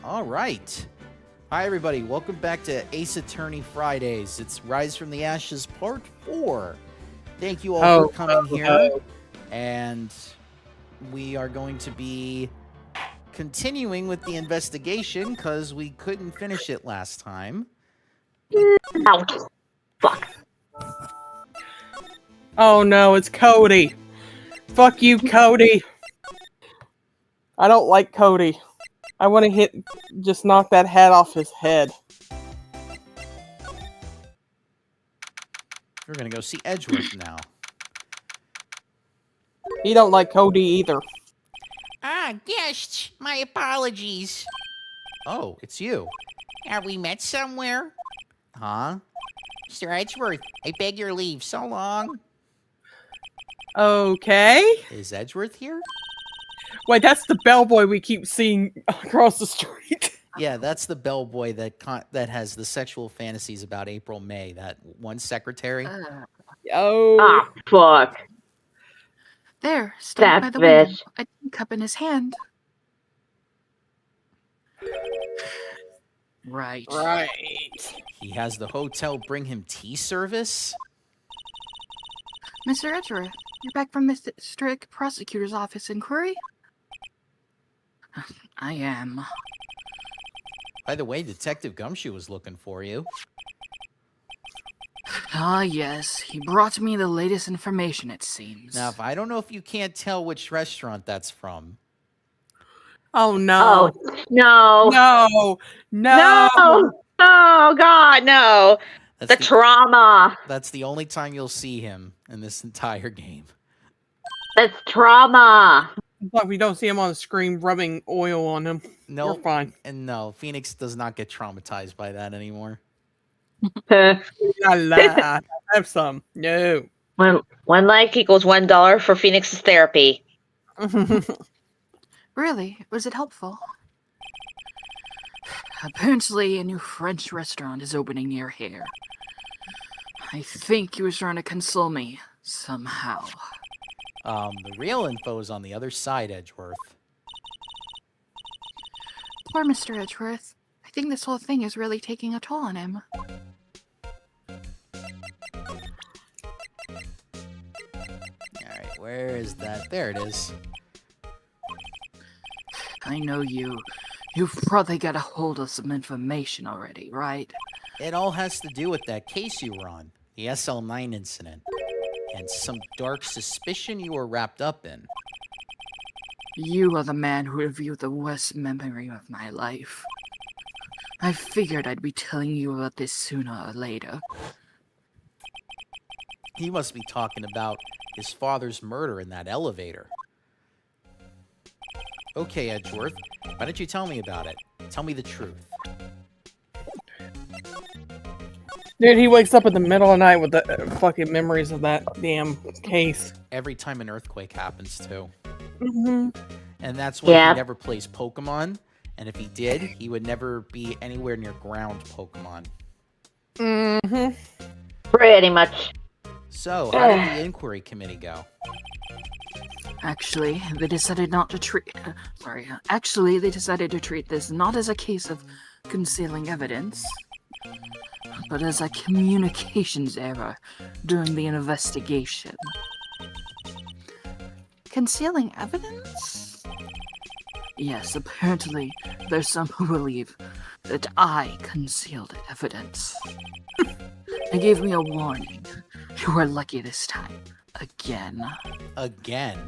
All right. Hi, everybody. Welcome back to Ace Attorney Fridays. It's Rise from the Ashes Part 4. Thank you all for coming here. And we are going to be continuing with the investigation because we couldn't finish it last time. Ouch. Fuck. Oh no, it's Cody. Fuck you, Cody. I don't like Cody. I want to just knock that hat off his head. We're going to go see Edgeworth now. He don't like Cody either. Guests, my apologies. Oh, it's you. Have we met somewhere? Huh? Mr. Edgeworth, I beg your leave. So long. Okay. Is Edgeworth here? Wait, that's the bellboy we keep seeing across the street. Yeah, that's the bellboy that has the sexual fantasies about April May, that one secretary. Oh. Ah, fuck. There, standing by That the window, bitch. a teacup in his hand. Right. Right. He has the hotel bring him tea service? Mr. Edgeworth, you're back from the district prosecutor's office inquiry? I am. By the way, Detective Gumshoe was looking for you. Ah, yes. He brought me the latest information, it seems. Now, I don't know if you can't tell which restaurant that's from. Oh no. Oh, no. No. No. Oh, God, no. That's The trauma. That's the only time you'll see him in this entire game. It's trauma. But we don't see him on the screen rubbing oil on him. No, We're fine. and no, Phoenix does not get traumatized by that anymore. I have some. No. One like equals $1 for Phoenix's therapy. Really? Was it helpful? Apparently, a new French restaurant is opening near here. I think he was trying to console me, somehow. The real info is on the other side, Edgeworth. Poor Mr. Edgeworth. I think this whole thing is really taking a toll on him. Alright, where is that? There it is. I know you. You've probably got a hold of some information already, right? It all has to do with that case you were on, the SL9 incident, and some dark suspicion you were wrapped up in. You are the man who revealed the worst memory of my life. I figured I'd be telling you about this sooner or later. He must be talking about his father's murder in that elevator. Okay, Edgeworth, why don't you tell me about it? Tell me the truth. Dude, he wakes up in the middle of the night with the fucking memories of that damn case. Every time an earthquake happens, too. Mm-hmm. And that's why Yeah. he never plays Pokemon. And if he did, he would never be anywhere near ground Pokemon. Mm-hmm. Pretty much. So, how did the inquiry committee go? Actually, they decided not to treat... Actually, they decided to treat this not as a case of concealing evidence, but as a communications error during the investigation. Concealing evidence? Yes, apparently there's some who believe that I concealed evidence. They gave me a warning. You were lucky this time. Again. Again?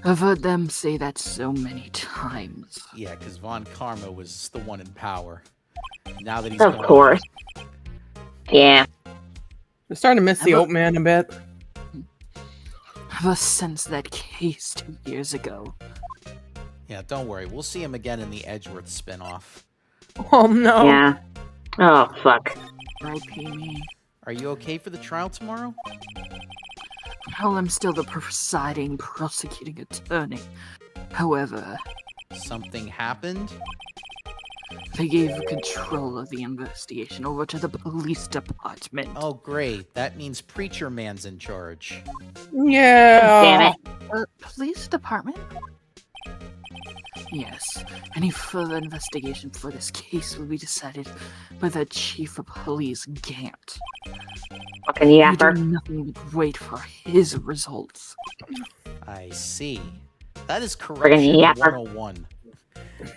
I've heard them say that so many times. Yeah, because Von Karma was the one in power. Now that he's Of gone- course. Yeah. I'm starting to miss the old man a bit. Ever since that case 2 years ago. Yeah, don't worry. We'll see him again in the Edgeworth spinoff. Oh no. Yeah. Oh, fuck. R.I.P. me. Are you okay for the trial tomorrow? Well, I'm still the presiding prosecuting attorney. However, Something happened? they gave control of the investigation over to the police department. Oh, great. That means Preacher Man's in charge. Yeah. Damn it. Police department? Yes, any further investigation for this case will be decided by the Chief of Police, Gant. Fucking You do yapper. nothing but wait for his results. I see. That is correction yapper. 101.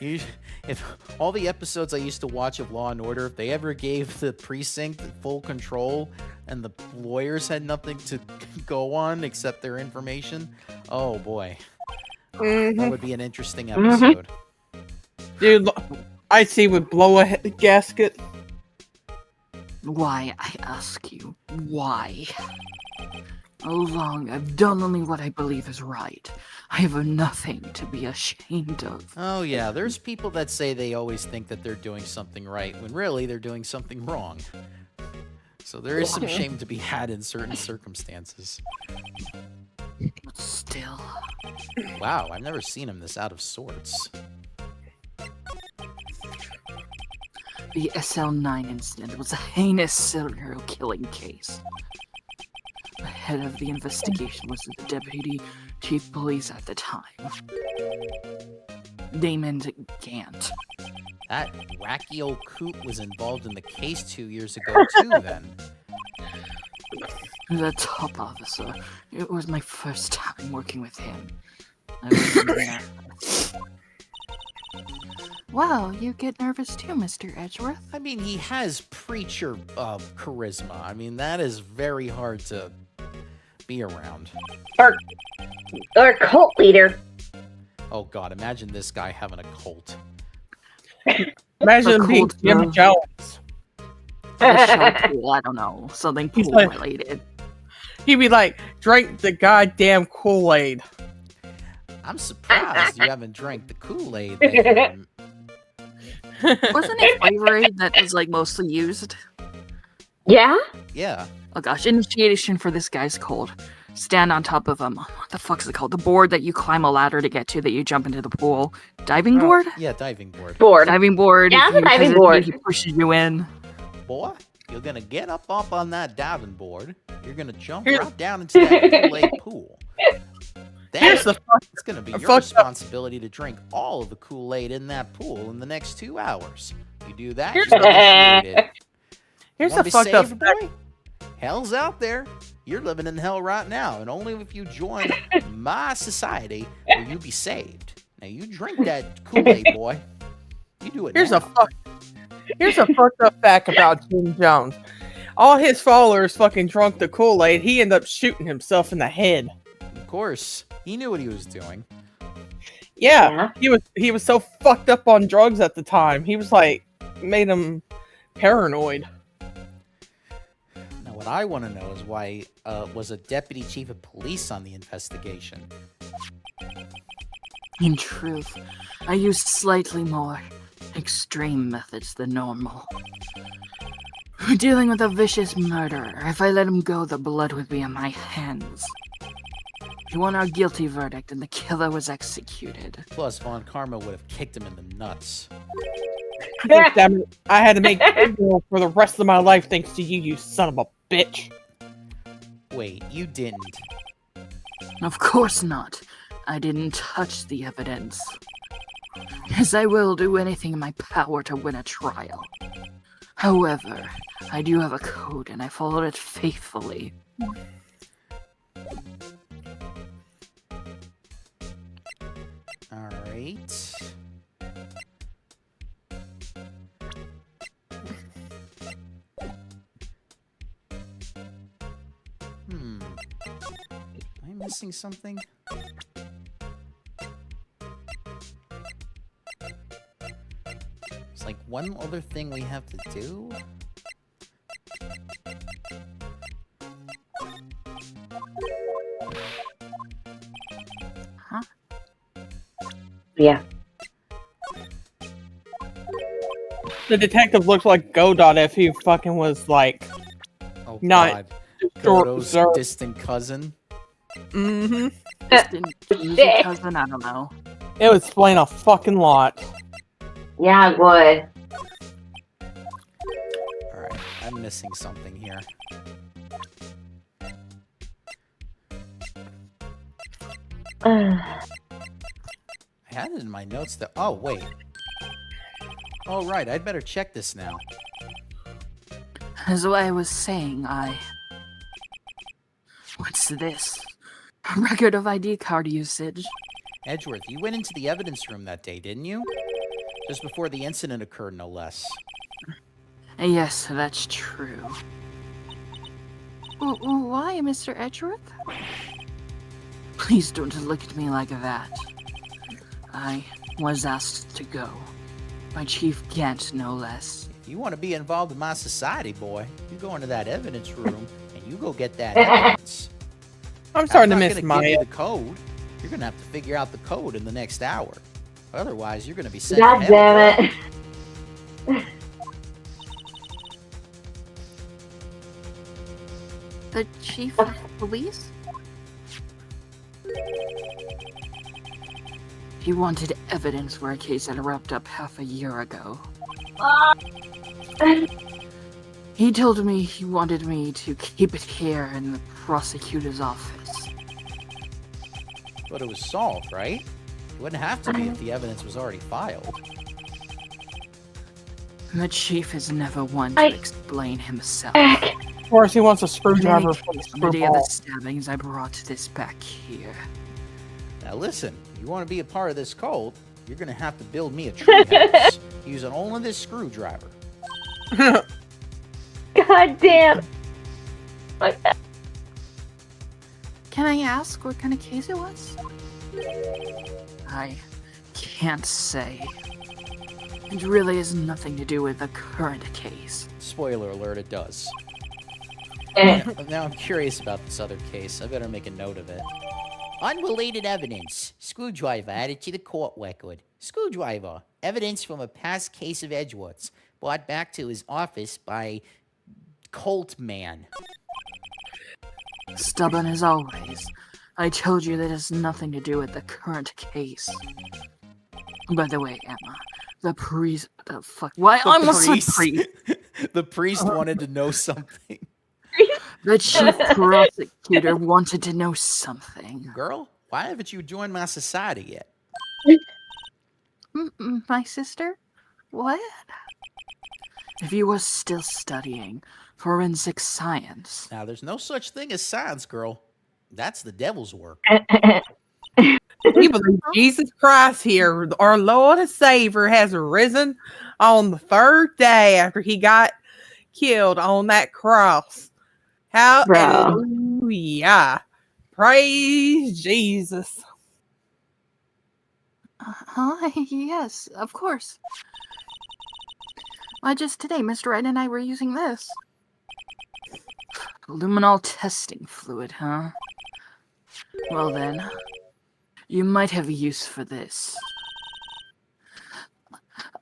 You, if all the episodes I used to watch of Law and Order, if they ever gave the precinct full control and the lawyers had nothing to go on except their information, oh boy, that would be an interesting episode. Dude, I see would blow a gasket. Why, I ask you, why? All along, I've done only what I believe is right. I have nothing to be ashamed of. Oh yeah, there's people that say they always think that they're doing something right when really they're doing something wrong. So there is some shame to be had in certain circumstances. But still, Wow, I've never seen him this out of sorts. the SL9 incident was a heinous serial killing case. The head of the investigation was the deputy chief police at the time, Damon Gant. That wacky old coot was involved in the case 2 years ago too then. The top officer. It was my first time working with him. I was nervous. Wow, you get nervous too, Mr. Edgeworth. I mean, he has preacher charisma. I mean, that is very hard to be around. Or cult leader. Oh god, imagine this guy having a cult. Imagine him being Cold Jim love. Jones. The shell pool, I don't know. Something He's pool like- related. He'd be like, drink the goddamn Kool-Aid. I'm surprised you haven't drank the Kool-Aid there. Wasn't it Flavor Aid that was like mostly used? Yeah? Yeah. Oh gosh, initiation for this guy's cold. Stand on top of what the fuck's it called? The board that you climb a ladder to get to that you jump into the pool. Diving board? Yeah, diving board. Bored. Diving board. Yeah, if it's a you diving hesitate, board. He pushes you in. Boy, you're gonna get up on that diving board. You're gonna jump Here- right down into that Kool-Aid pool. Here's Then the fuck. it's gonna be I your fucked up. responsibility to drink all of the Kool-Aid in that pool in the next 2 hours. You do that, Here's you're the- initiated. Here's Wanna the be fucked up saved, fact. boy? Hell's out there. You're living in hell right now, and only if you join my society will you be saved. Now you drink that Kool-Aid, boy. You do it. Here's now. Here's a fucked up fact about Jim Jones. All his followers fucking drunk the Kool-Aid. He ended up shooting himself in the head. Of course, he knew what he was doing. Yeah, he was so fucked up on drugs at the time. He was like made him paranoid. Now, what I want to know is why was a deputy chief of police on the investigation? In truth, I used slightly more extreme methods than normal. Dealing with a vicious murderer, if I let him go, the blood would be on my hands. He won our guilty verdict, and the killer was executed. Plus, Von Karma would have kicked him in the nuts. Damn it, I had to make video for the rest of my life thanks to you, you son of a bitch. Wait, you didn't. Of course not. I didn't touch the evidence. As I will do anything in my power to win a trial. However, I do have a code, and I followed it faithfully. All right. Am I missing something? It's like one other thing we have to do. Yeah. The detective looked like Godot if he fucking was like, Oh Not God, short Godo's sir. distant cousin. mm-hmm. Distant easy cousin, I don't know. It would explain a fucking lot. Yeah, it would. All right, I'm missing something here. I I had it in my notes that. Oh, wait. Oh, right. I'd better check this now. As I was saying, What's this? A record of ID card usage. Edgeworth, you went into the evidence room that day, didn't you? Just before the incident occurred, no less. Yes, that's true. Why, Mr. Edgeworth? Please don't look at me like that. I was asked to go. By Chief Gant, no less. If you want to be involved in my society, boy, you go into that evidence room and you go get that evidence. I'm starting to I'm not miss gonna my. give you the code. You're gonna have to figure out the code in the next hour. Otherwise, you're gonna be sent. God to damn hell. it. The chief of police? He wanted evidence for a case that wrapped up half a year ago. He told me he wanted me to keep it here in the prosecutor's office. But it was solved, right? It wouldn't have to be if the evidence was already filed. The chief is never one to explain himself. Of course, he wants a screwdriver for the The day of the screwball. stabbings, I brought this back here. Now listen, you want to be a part of this cult, you're gonna have to build me a treehouse using only this screwdriver. God damn. Can I ask what kind of case it was? I can't say. It really has nothing to do with the current case. Spoiler alert, it does. Now I'm curious about this other case. I better make a note of it. Unrelated evidence. Screwdriver added to the court record. Screwdriver. Evidence from a past case of Edgeworth's. Brought back to his office by Colt Man. Stubborn as always. I told you that has nothing to do with the current case. By the way, Emma, the priest. The fuck? Why? I almost said priest. The priest wanted to know something. The chief prosecutor wanted to know something. Girl, why haven't you joined my society yet? My sister? What? If you were still studying forensic science, Now, there's no such thing as science, girl. That's the devil's work. We believe Jesus Christ here, our Lord and Savior, has risen on the third day after he got killed on that cross. Hallelujah. Praise Jesus. Yes, of course. Why, just today, Mr. Wright and I were using this. luminol testing fluid, huh? Well then, you might have use for this.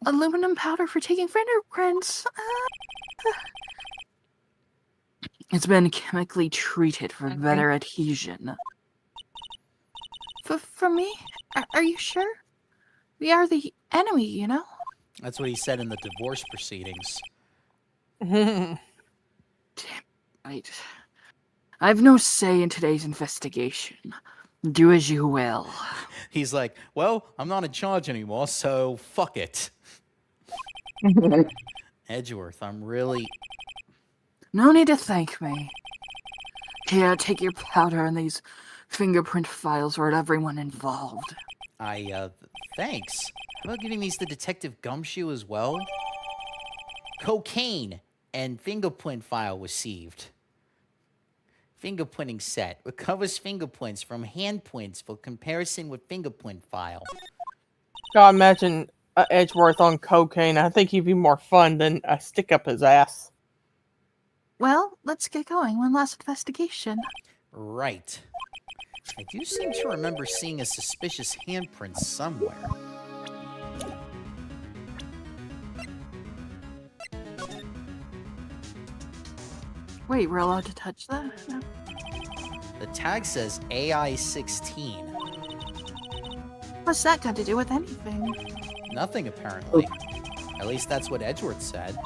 Aluminum powder for taking fingerprints. It's been chemically treated for better adhesion. For me? Are you sure? We are the enemy, you know? That's what he said in the divorce proceedings. Right. I've no say in today's investigation. Do as you will. He's like, well, I'm not in charge anymore, so fuck it. Edgeworth, I'm really... No need to thank me. Here, take your powder and these fingerprint files for everyone involved. Thanks. How about giving these to Detective Gumshoe as well? Cocaine and fingerprint file received. Fingerprinting set. Recovers fingerprints from handprints for comparison with fingerprint file. God, imagine Edgeworth on cocaine. I think he'd be more fun than a stick up his ass. Well, let's get going. One last investigation. Right. I do seem to remember seeing a suspicious handprint somewhere. Wait, we're allowed to touch that? No. The tag says AI-16. What's that got to do with anything? Nothing, apparently. At least that's what Edgeworth said.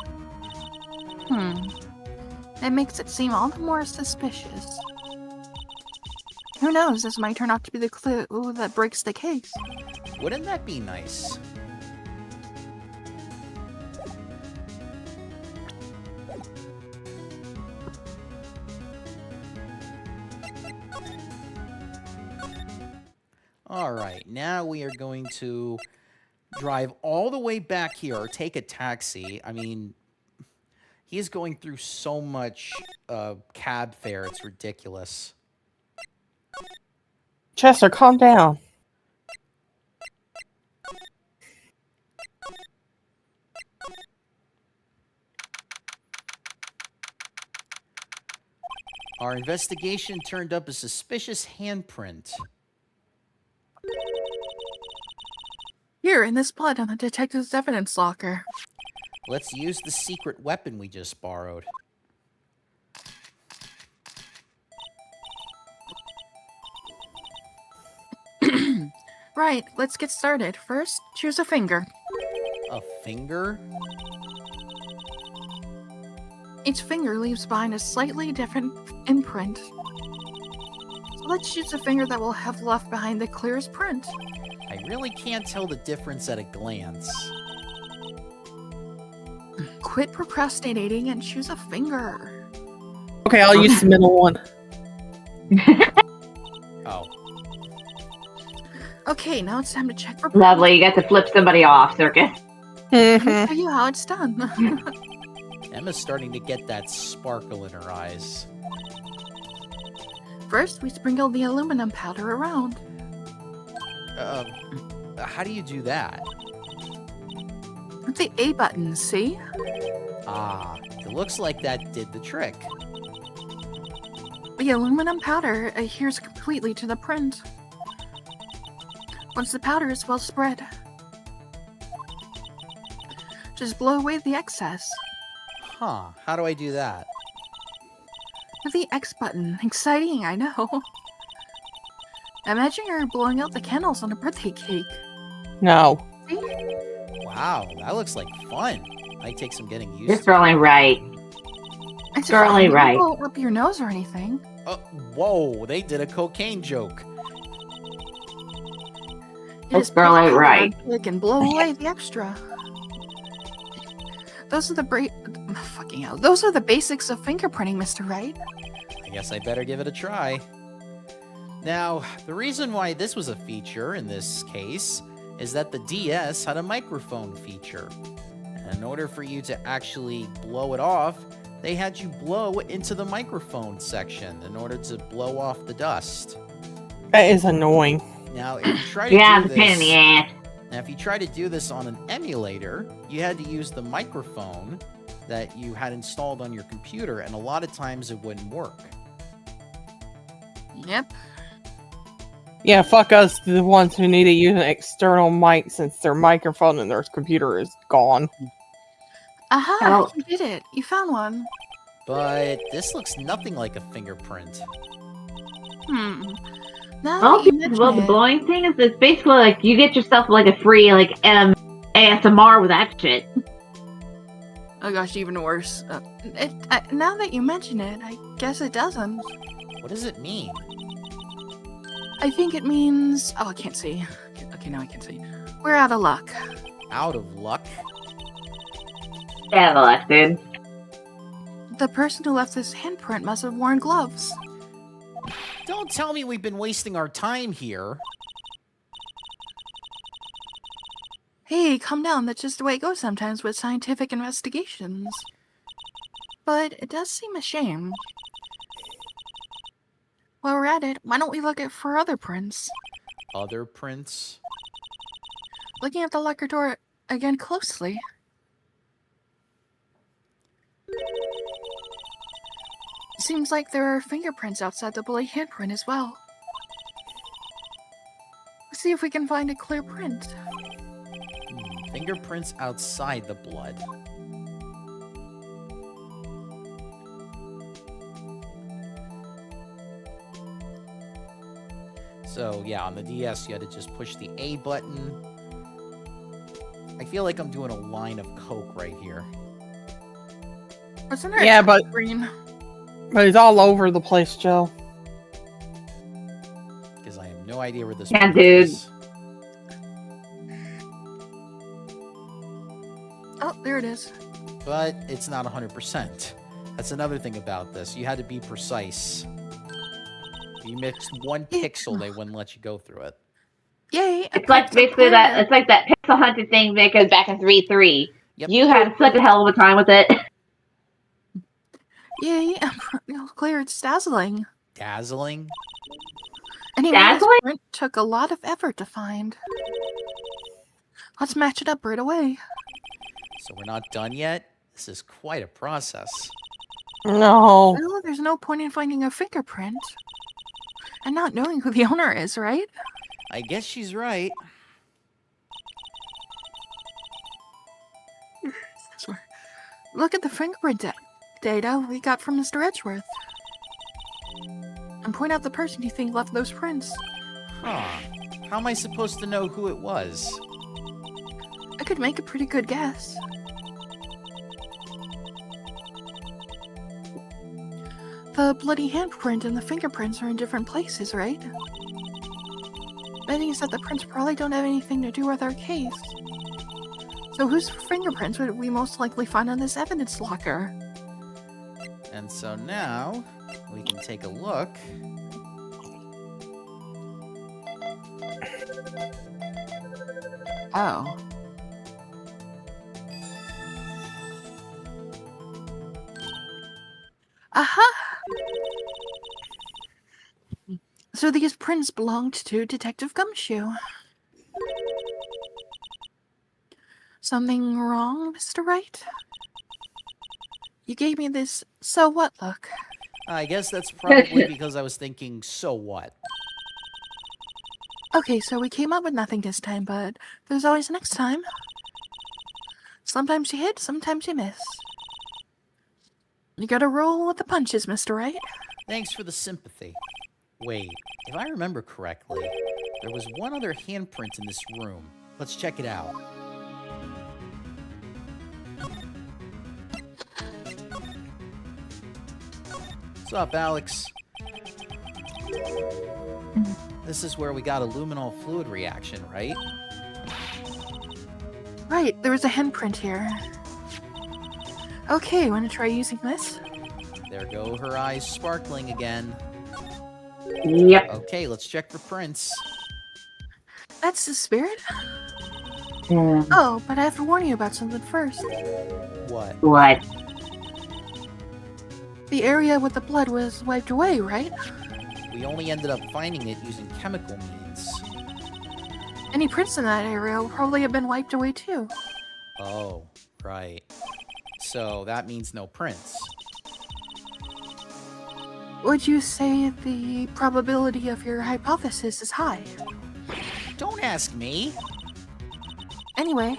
It makes it seem all the more suspicious. Who knows? This might turn out to be the clue that breaks the case. Wouldn't that be nice? All right, now we are going to drive all the way back here or take a taxi. I mean, he is going through so much cab fare, it's ridiculous. Chester, calm down. Our investigation turned up a suspicious handprint. Here, in this blood on the detective's evidence locker. Let's use the secret weapon we just borrowed. Right, let's get started. First, choose a finger. A finger? Each finger leaves behind a slightly different imprint. So let's choose a finger that will have left behind the clearest print. I really can't tell the difference at a glance. Quit procrastinating and choose a finger. Okay, I'll use the middle one. Oh. Okay, now it's time to check for Lovely, you got to flip somebody off, Circus. Let me show you how it's done. Emma's starting to get that sparkle in her eyes. First, we sprinkle the aluminum powder around. How do you do that? With the A button, see? Ah, it looks like that did the trick. The aluminum powder adheres completely to the print. Once the powder is well spread, just blow away the excess. Huh, how do I do that? With the X button. Exciting, I know. Imagine you're blowing out the candles on a birthday cake. No. See? Wow, that looks like fun. Might take some getting used This to. girl ain't right. It's Girly fine. right. Don't blow up your nose or anything. Whoa, they did a cocaine joke. You This just girl put the ain't powder right. on the cake and blow away the extra. Those are the fucking hell. Those are the basics of fingerprinting, Mr. Wright. I guess I better give it a try. Now, the reason why this was a feature in this case is that the DS had a microphone feature. And in order for you to actually blow it off, they had you blow into the microphone section in order to blow off the dust. That is annoying. Now, if you try to Yeah, do it's a pain in the this, ass. now if you try to do this on an emulator, you had to use the microphone that you had installed on your computer, and a lot of times it wouldn't work. Yep. Yeah, fuck us, the ones who need to use an external mic since their microphone and their computer is gone. Aha! Oh. You did it. You found one. But this looks nothing like a fingerprint. Now Well, that you mention well, the it, blowing thing is it's basically like you get yourself like a free like ASMR with that shit. oh gosh, even worse. Now that you mention it, I guess it doesn't. What does it mean? I think it means. Oh, I can't see. Okay, now I can see. We're out of luck. Out of luck? Yeah, dude. The person who left this handprint must have worn gloves. Don't tell me we've been wasting our time here. Hey, calm down. That's just the way it goes sometimes with scientific investigations. But it does seem a shame. While we're at it, why don't we look at for other prints? Other prints? Looking at the locker door again closely. Seems like there are fingerprints outside the bloody handprint as well. Let's see if we can find a clear print. Fingerprints outside the blood. So, yeah, on the DS, you had to just push the A button. I feel like I'm doing a line of coke right here. Wasn't there Yeah, a but- green? But it's all over the place, Joe. idea where this Yeah, print dude. is. Oh, there it is. But it's not 100%. That's another thing about this. You had to be precise. If you mixed one pixel, they wouldn't let you go through it. Yay! It's like basically that. It's like that pixel hunted thing that goes back in 3-3. Yep. You had such a hell of a time with it. Yay! Claire, it's dazzling. Dazzling? Anyway, this Dazzling? print took a lot of effort to find. Let's match it up right away. So we're not done yet? This is quite a process. No. Well, there's no point in finding a fingerprint and not knowing who the owner is, right? I guess she's right. Look at the fingerprint data we got from Mr. Edgeworth. And point out the person you think left those prints. Huh. How am I supposed to know who it was? I could make a pretty good guess. The bloody handprint and the fingerprints are in different places, right? That means that the prints probably don't have anything to do with our case. So whose fingerprints would we most likely find on this evidence locker? And so now we can take a look. Oh. Aha! So these prints belonged to Detective Gumshoe. Something wrong, Mr. Wright? You gave me this so what look. I guess that's probably because I was thinking, so what? Okay, so we came up with nothing this time, but there's always next time. Sometimes you hit, sometimes you miss. You gotta roll with the punches, Mr. Wright. Thanks for the sympathy. Wait, if I remember correctly, there was one other handprint in this room. Let's check it out. What's up, Alex? This is where we got a luminol fluid reaction, right? Right, there was a handprint here. Okay, wanna try using this? There go her eyes sparkling again. Yep. Okay, let's check for prints. That's the spirit? Hmm. Oh, but I have to warn you about something first. What? What? The area with the blood was wiped away, right? We only ended up finding it using chemical means. Any prints in that area will probably have been wiped away too. Oh, right. So that means no prints. Would you say the probability of your hypothesis is high? Don't ask me. Anyway,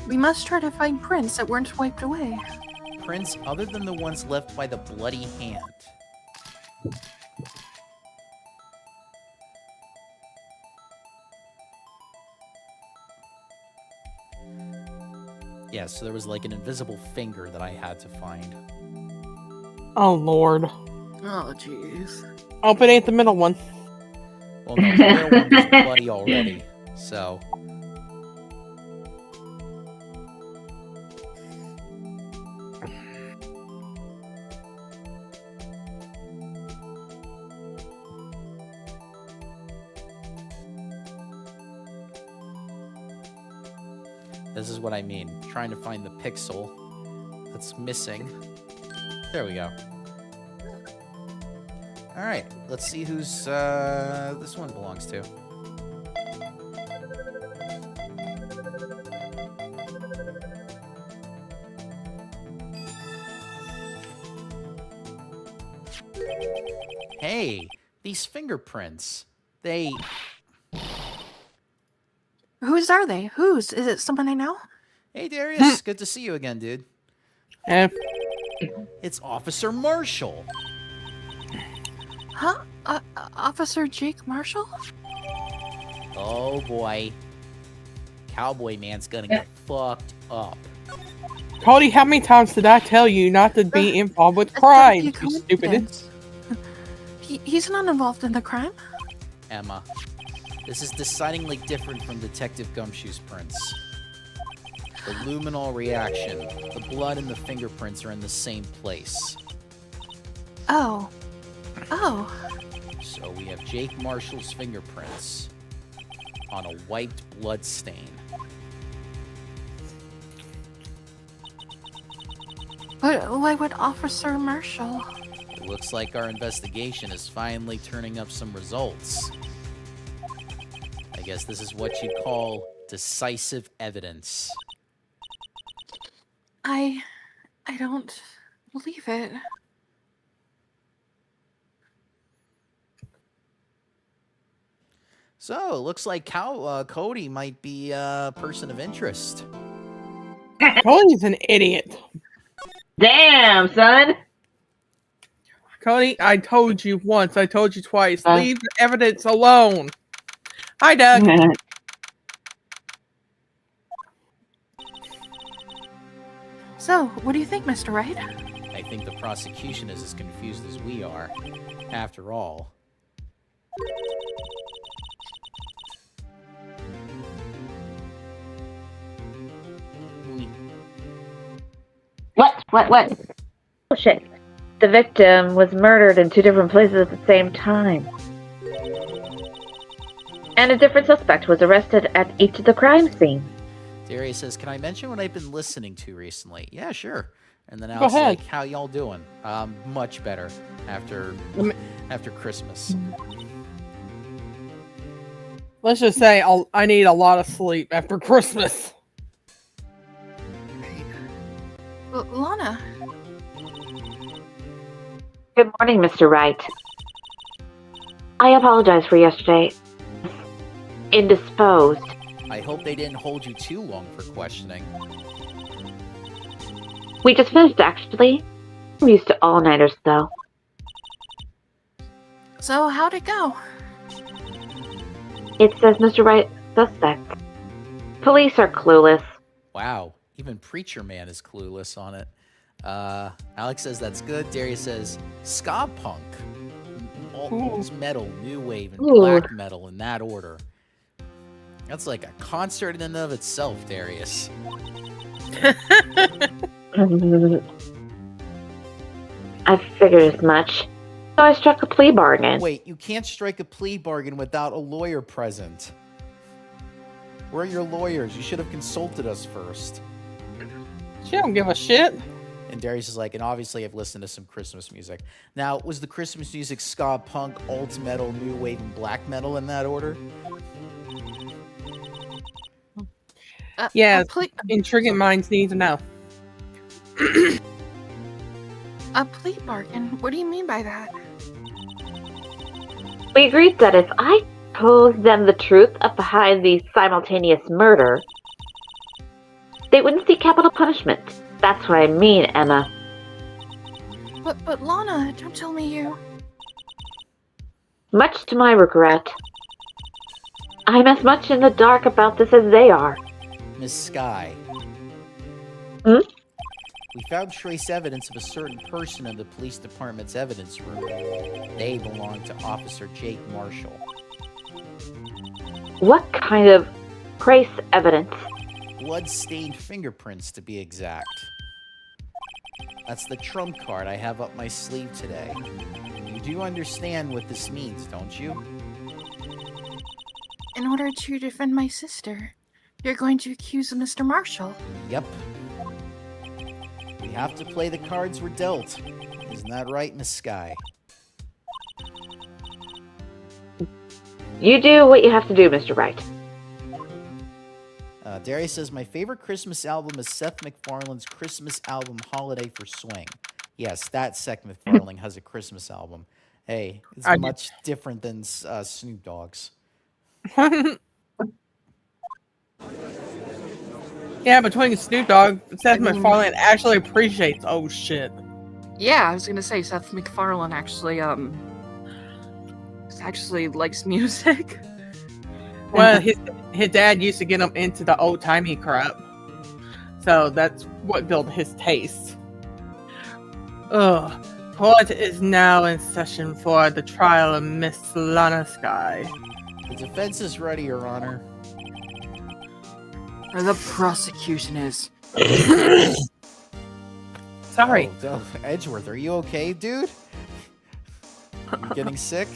we must try to find prints that weren't wiped away. Prints other than the ones left by the bloody hand. Yeah, so there was like an invisible finger that I had to find. Oh, Lord. Oh, jeez. Hope it ain't the middle one. Well, no, the middle one was bloody already, so... This is what I mean. Trying to find the pixel that's missing. There we go. Alright, let's see who's this one belongs to. Hey, these fingerprints. They... Whose are they? Whose? Is it someone I know? Hey, Darius. Good to see you again, dude. Eh, It's Officer Marshall. Huh? Officer Jake Marshall? Oh, boy. Cowboy Man's gonna get fucked up. Cody, how many times did I tell you not to be involved with It's gotta crime, be a you stupid? coincidence. He's not involved in the crime. Emma, This is decidedly different from Detective Gumshoe's prints. The luminol reaction, the blood and the fingerprints are in the same place. Oh. Oh. So we have Jake Marshall's fingerprints on a wiped blood stain. But why would Officer Marshall? It looks like our investigation is finally turning up some results. I guess this is what you'd call decisive evidence. I don't believe it. So, it looks like Cody might be a person of interest. Cody's an idiot. Damn, son. Cody, I told you once. I told you twice. Leave the evidence alone. Hi, Doug. So, what do you think, Mr. Wright? I think the prosecution is as confused as we are. After all, What? Oh, shit. The victim was murdered in 2 different places at the same time. And a different suspect was arrested at each of the crime scenes. Darius says, "Can I mention what I've been listening to recently?" Yeah, sure. And then Go Alex is ahead. like, "How y'all doing?" Much better after Christmas. Let's just say I need a lot of sleep after Christmas. Lana. Good morning, Mr. Wright. I apologize for yesterday. Indisposed. I hope they didn't hold you too long for questioning. We just finished, actually. I'm used to all-nighters, though. So, how'd it go? It says Mr. Wright suspect. Police are clueless. Wow, even Preacher Man is clueless on it. Alex says that's good. Darius says ska punk, alt metal, new wave, and Ooh. black metal in that order. That's like a concert in and of itself, Darius. I figured as much. So I struck a plea bargain. Wait, you can't strike a plea bargain without a lawyer present. We're your lawyers. You should have consulted us first. She don't give a shit. And Darius is like, and obviously I've listened to some Christmas music. Now, was the Christmas music ska punk, alt metal, new wave, and black metal in that order? Yes. A plea, Intriguing minds need to know. a plea bargain? What do you mean by that? We agreed that if I told them the truth behind the simultaneous murder, they wouldn't see capital punishment. That's what I mean, Emma. But Lana, don't tell me you... Much to my regret, I'm as much in the dark about this as they are. Miss Sky. Hmm? We found trace evidence of a certain person in the police department's evidence room. They belong to Officer Jake Marshall. What kind of trace evidence? Blood-stained fingerprints, to be exact. That's the trump card I have up my sleeve today. You do understand what this means, don't you? In order to defend my sister, you're going to accuse Mr. Marshall. Yep. We have to play the cards we're dealt. Isn't that right, Miss Sky? You do what you have to do, Mr. Wright. Darius says, my favorite Christmas album is Seth MacFarlane's Christmas album, Holiday for Swing. Yes, that Seth MacFarlane has a Christmas album. Hey, it's much different than Snoop Dogg's. Yeah, between Snoop Dogg, Seth MacFarlane actually appreciates oh shit. Yeah, I was gonna say Seth MacFarlane actually likes music. Well, his dad used to get him into the old timey crap, so that's what built his taste. Court is now in session for the trial of Miss Lana Sky. The defense is ready, Your Honor. Or the prosecution is. Sorry. Oh, Edgeworth, are you okay, dude? You getting sick?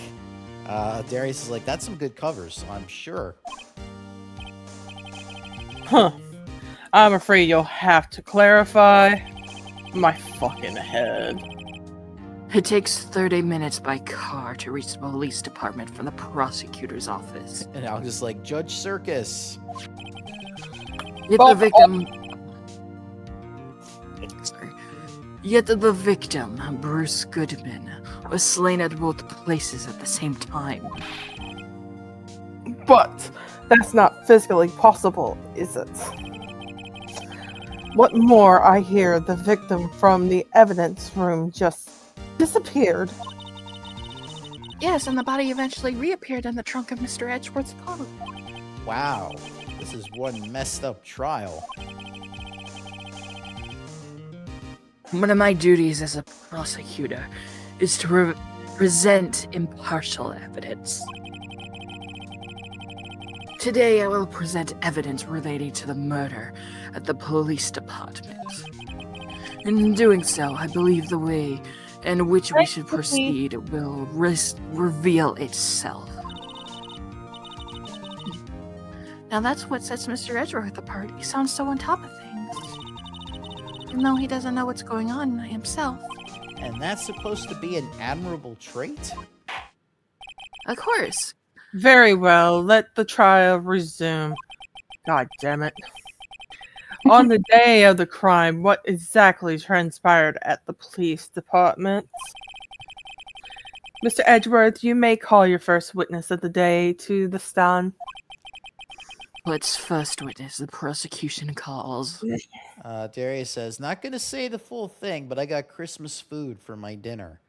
Darius is like, that's some good covers, I'm sure. Huh. I'm afraid you'll have to clarify my fucking head. It takes 30 minutes by car to reach the police department from the prosecutor's office. And I was just like, Judge Circus. Yet the victim. Sorry. Yet the victim, Bruce Goodman, was slain at both places at the same time. But that's not physically possible, is it? What more, I hear the victim from the evidence room just disappeared. Yes, and the body eventually reappeared in the trunk of Mr. Edgeworth's car. Wow, this is one messed up trial. One of my duties as a prosecutor is to present impartial evidence. Today I will present evidence relating to the murder at the police department. In doing so, I believe the way in which we should proceed will reveal itself. Now that's what sets Mr. Edgeworth apart. He sounds so on top of things. Even though he doesn't know what's going on himself. And that's supposed to be an admirable trait? Of course. Very well, let the trial resume. God damn it. On the day of the crime, what exactly transpired at the police department? Mr. Edgeworth, you may call your first witness of the day to the stand. Let's first witness the prosecution calls. Darius says, not going to say the full thing, but I got Christmas food for my dinner.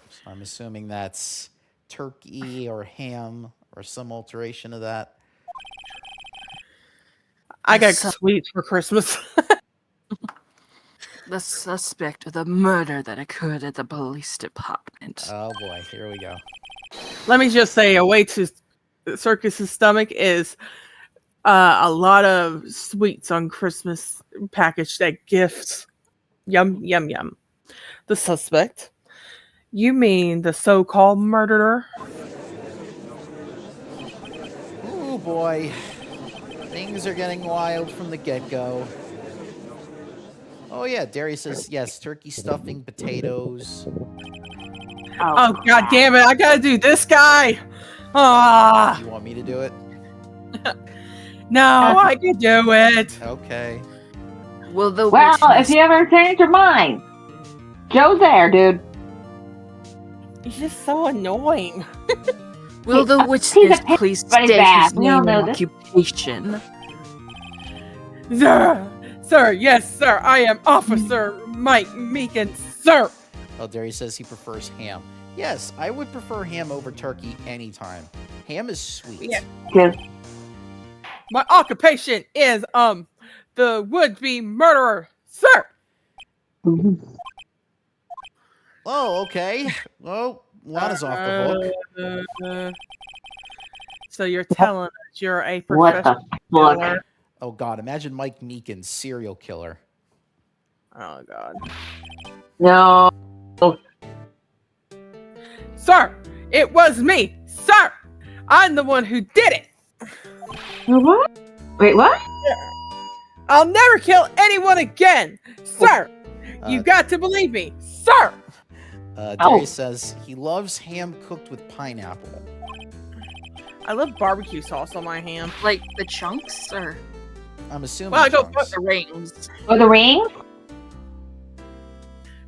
So I'm assuming that's turkey or ham or some alteration of that. I got sweets for Christmas. The suspect of the murder that occurred at the police department. Oh boy, here we go. Let me just say, a way to Circus's stomach is a lot of sweets on Christmas packaged at gifts. Yum, yum, yum. The suspect? You mean the so-called murderer? Oh boy. Things are getting wild from the get-go. Oh yeah, Darius says, yes, turkey stuffing, potatoes. Oh, god damn it, I gotta do this guy! Ah, You want me to do it? no, I can do it! Okay. Will the Well, witness if you ever change your mind, Joe's there, dude. He's just so annoying. Will the he's witness a please very state bad. his We all name know and this. occupation? Sir, yes, sir, I am Officer Mike Meekins, sir! Oh, Darius says he prefers ham. Yes, I would prefer ham over turkey anytime. Ham is sweet. Yeah. Yes. My occupation is, the would-be murderer, sir! Oh, okay. Well, Lana's off the hook. So you're telling us you're a What the professional fuck? killer? Oh god, imagine Mike Meekins, serial killer. Oh god. No. Sir, it was me, sir! I'm the one who did it! What? Wait, what? I'll never kill anyone again! Sir! You Uh, got to believe me, sir! Darius says he loves ham cooked with pineapple. I love barbecue sauce on my ham. Like the chunks or I'm assuming. Well, I go chunks. the rings? Or the ring?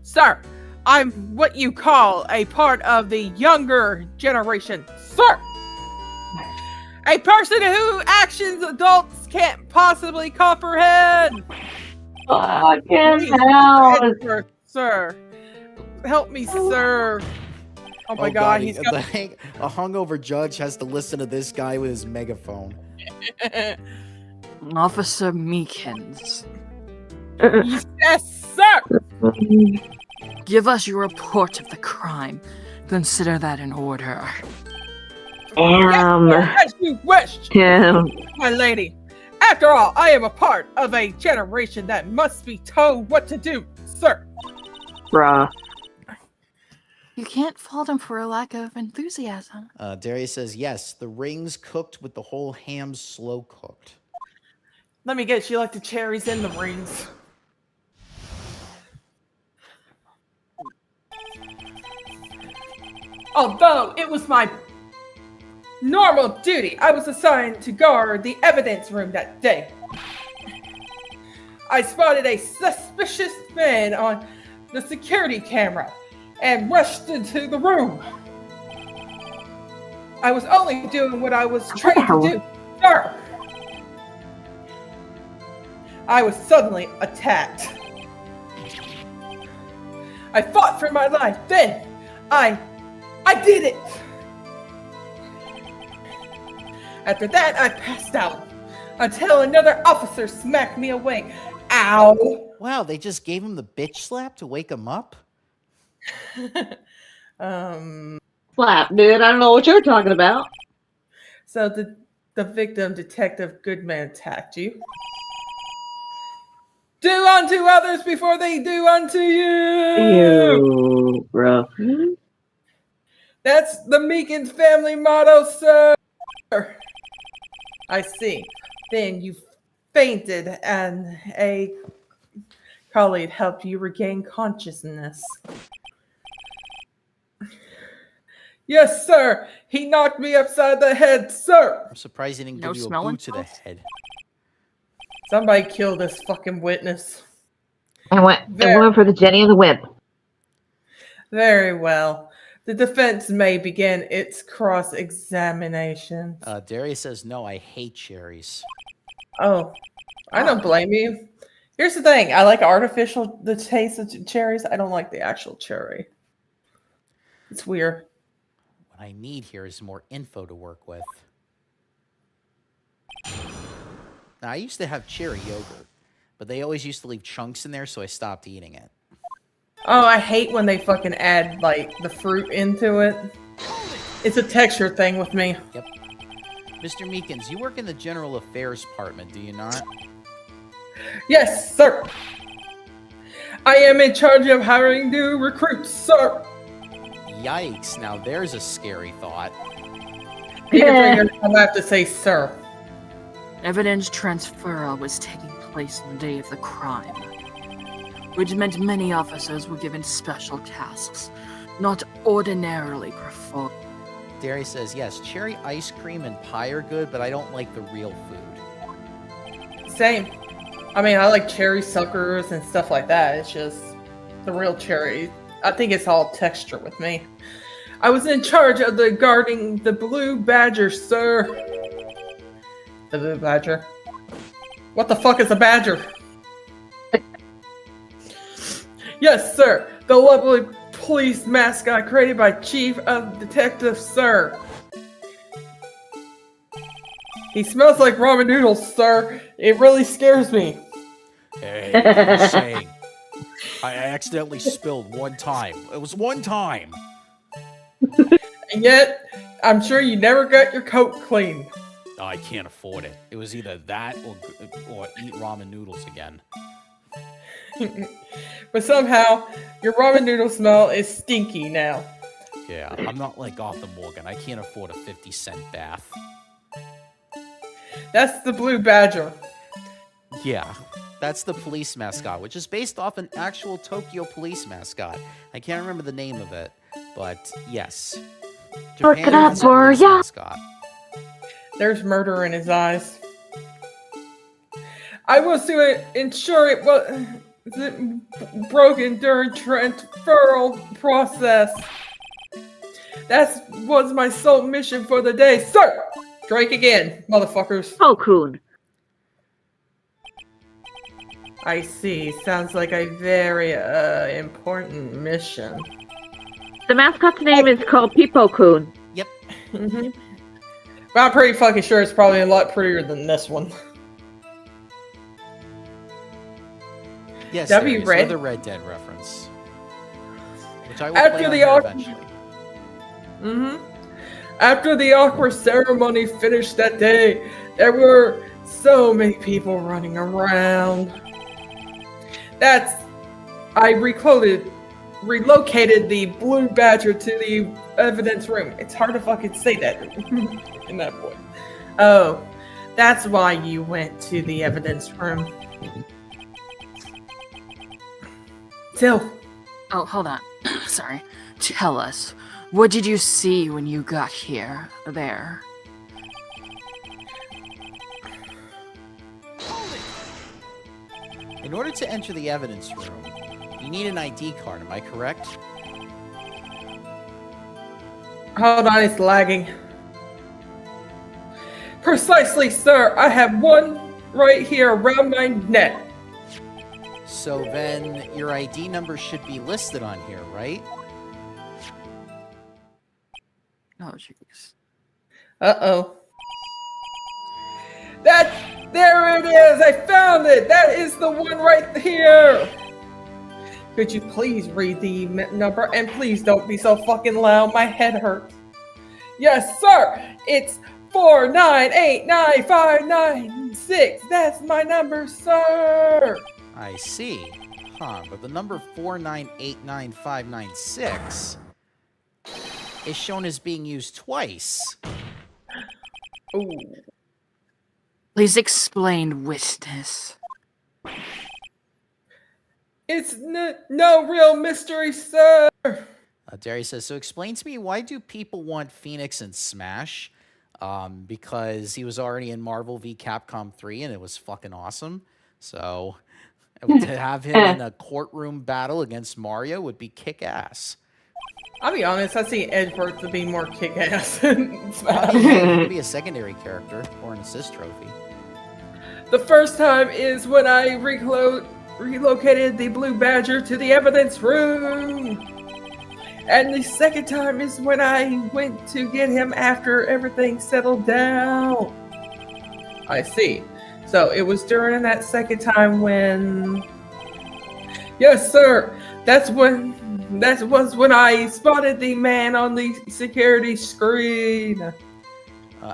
Sir, I'm what you call a part of the younger generation, sir! A person who actions adults can't possibly comprehend! Fucking Please, hell. Edgeworth, sir. Help me, sir. Oh my god, he's got... A hungover judge has to listen to this guy with his megaphone. Officer Meekins, Yes, sir! give us your report of the crime. Consider that an order. As you wished, Damn. my lady. After all, I am a part of a generation that must be told what to do, sir. Bruh. You can't fault him for a lack of enthusiasm. Darius says, yes, the rings cooked with the whole ham slow cooked. Let me guess, you like the cherries in the rings. Although it was my normal duty, I was assigned to guard the evidence room that day. I spotted a suspicious man on the security camera and rushed into the room. I was only doing what I was trained to do, sir. I was suddenly attacked. I fought for my life. Then I did it. After that, I passed out until another officer smacked me awake. Ow! Wow, they just gave him the bitch slap to wake him up? Slap, dude. I don't know what you're talking about. So the victim, Detective Goodman, attacked you. Do unto others before they do unto you. Ew, bro. That's the Meekins family motto, sir. I see. Then you fainted and a colleague helped you regain consciousness. Yes, sir. He knocked me upside the head, sir. I'm surprised he didn't No give you a smelling boot to the salts? head. Somebody kill this fucking witness. I went for the Jenny and the Wimp. Very well. The defense may begin its cross-examination. Darius says, no, I hate cherries. Oh, I don't blame you. Here's the thing. I like the taste of cherries. I don't like the actual cherry. It's weird. What I need here is more info to work with. Now, I used to have cherry yogurt, but they always used to leave chunks in there, so I stopped eating it. Oh, I hate when they fucking add, like, the fruit into it. It's a texture thing with me. Yep. Mr. Meekins, you work in the General Affairs Department, do you not? Yes, sir. I am in charge of hiring new recruits, sir. Yikes, now there's a scary thought. Fingerfinger, I'll have to say, sir. Evidence transfer was taking place on the day of the crime, which meant many officers were given special tasks, not ordinarily performed. Darius says, yes, cherry ice cream and pie are good, but I don't like the real food. Same. I mean, I like cherry suckers and stuff like that. It's just the real cherry. I think it's all texture with me. I was in charge of guarding the Blue Badger, sir. The Blue Badger? What the fuck is a badger? Yes, sir. The lovely police mascot created by Chief of Detectives, sir. He smells like ramen noodles, sir. It really scares me. Hey, I'm saying, I accidentally spilled one time. It was one time. And yet, I'm sure you never got your coat clean. I can't afford it. It was either that or eat ramen noodles again. But somehow, your ramen noodle smell is stinky now. Yeah, I'm not like Arthur Morgan. I can't afford a 50-cent bath. That's the Blue Badger. Yeah, that's the police mascot, which is based off an actual Tokyo police mascot. I can't remember the name of it, but yes. Look it Japan up has a for police ya. mascot. There's murder in his eyes. I was to ensure it wasn't broken during transferal process. That was my sole mission for the day, sir. Drink again, motherfuckers. Oh, Coon. I see. Sounds like a very important mission. The mascot's name is called Peepo Coon. Mm-hmm. But I'm pretty fucking sure it's probably a lot prettier than this one. Yes, W Darius, Red. with a Red Dead reference. Which I will After play on the here auction- eventually. Mm-hmm. After the awkward ceremony finished that day, there were so many people running around. I relocated the blue badger to the evidence room. It's hard to fucking say that in that voice. Oh, that's why you went to the evidence room. Till. Oh, hold on. Sorry. Tell us, what did you see when you got here? There. In order to enter the evidence room, you need an ID card, am I correct? Hold on, it's lagging. Precisely, sir. I have one right here around my neck. So then your ID number should be listed on here, right? Oh, jeez. Uh-oh. There it is! I found it! That is the one right here! Could you please read the number? And please don't be so fucking loud, my head hurts. Yes, sir! It's 4989596. That's my number, sir! I see. Huh, but the number 4989596 is shown as being used twice. Ooh. Please explain, witness. It's no real mystery, sir! Darius says, so explain to me, why do people want Phoenix in Smash? Because he was already in Marvel v. Capcom 3 and it was fucking awesome. So to have him in a courtroom battle against Mario would be kick-ass. I'll be honest, I see Edward to be more kick-ass than He Smash. could be a secondary character or an assist trophy. The first time is when I relocated the Blue Badger to the evidence room. And the second time is when I went to get him after everything settled down. I see. So it was during that second time when... Yes, sir. That was when I spotted the man on the security screen.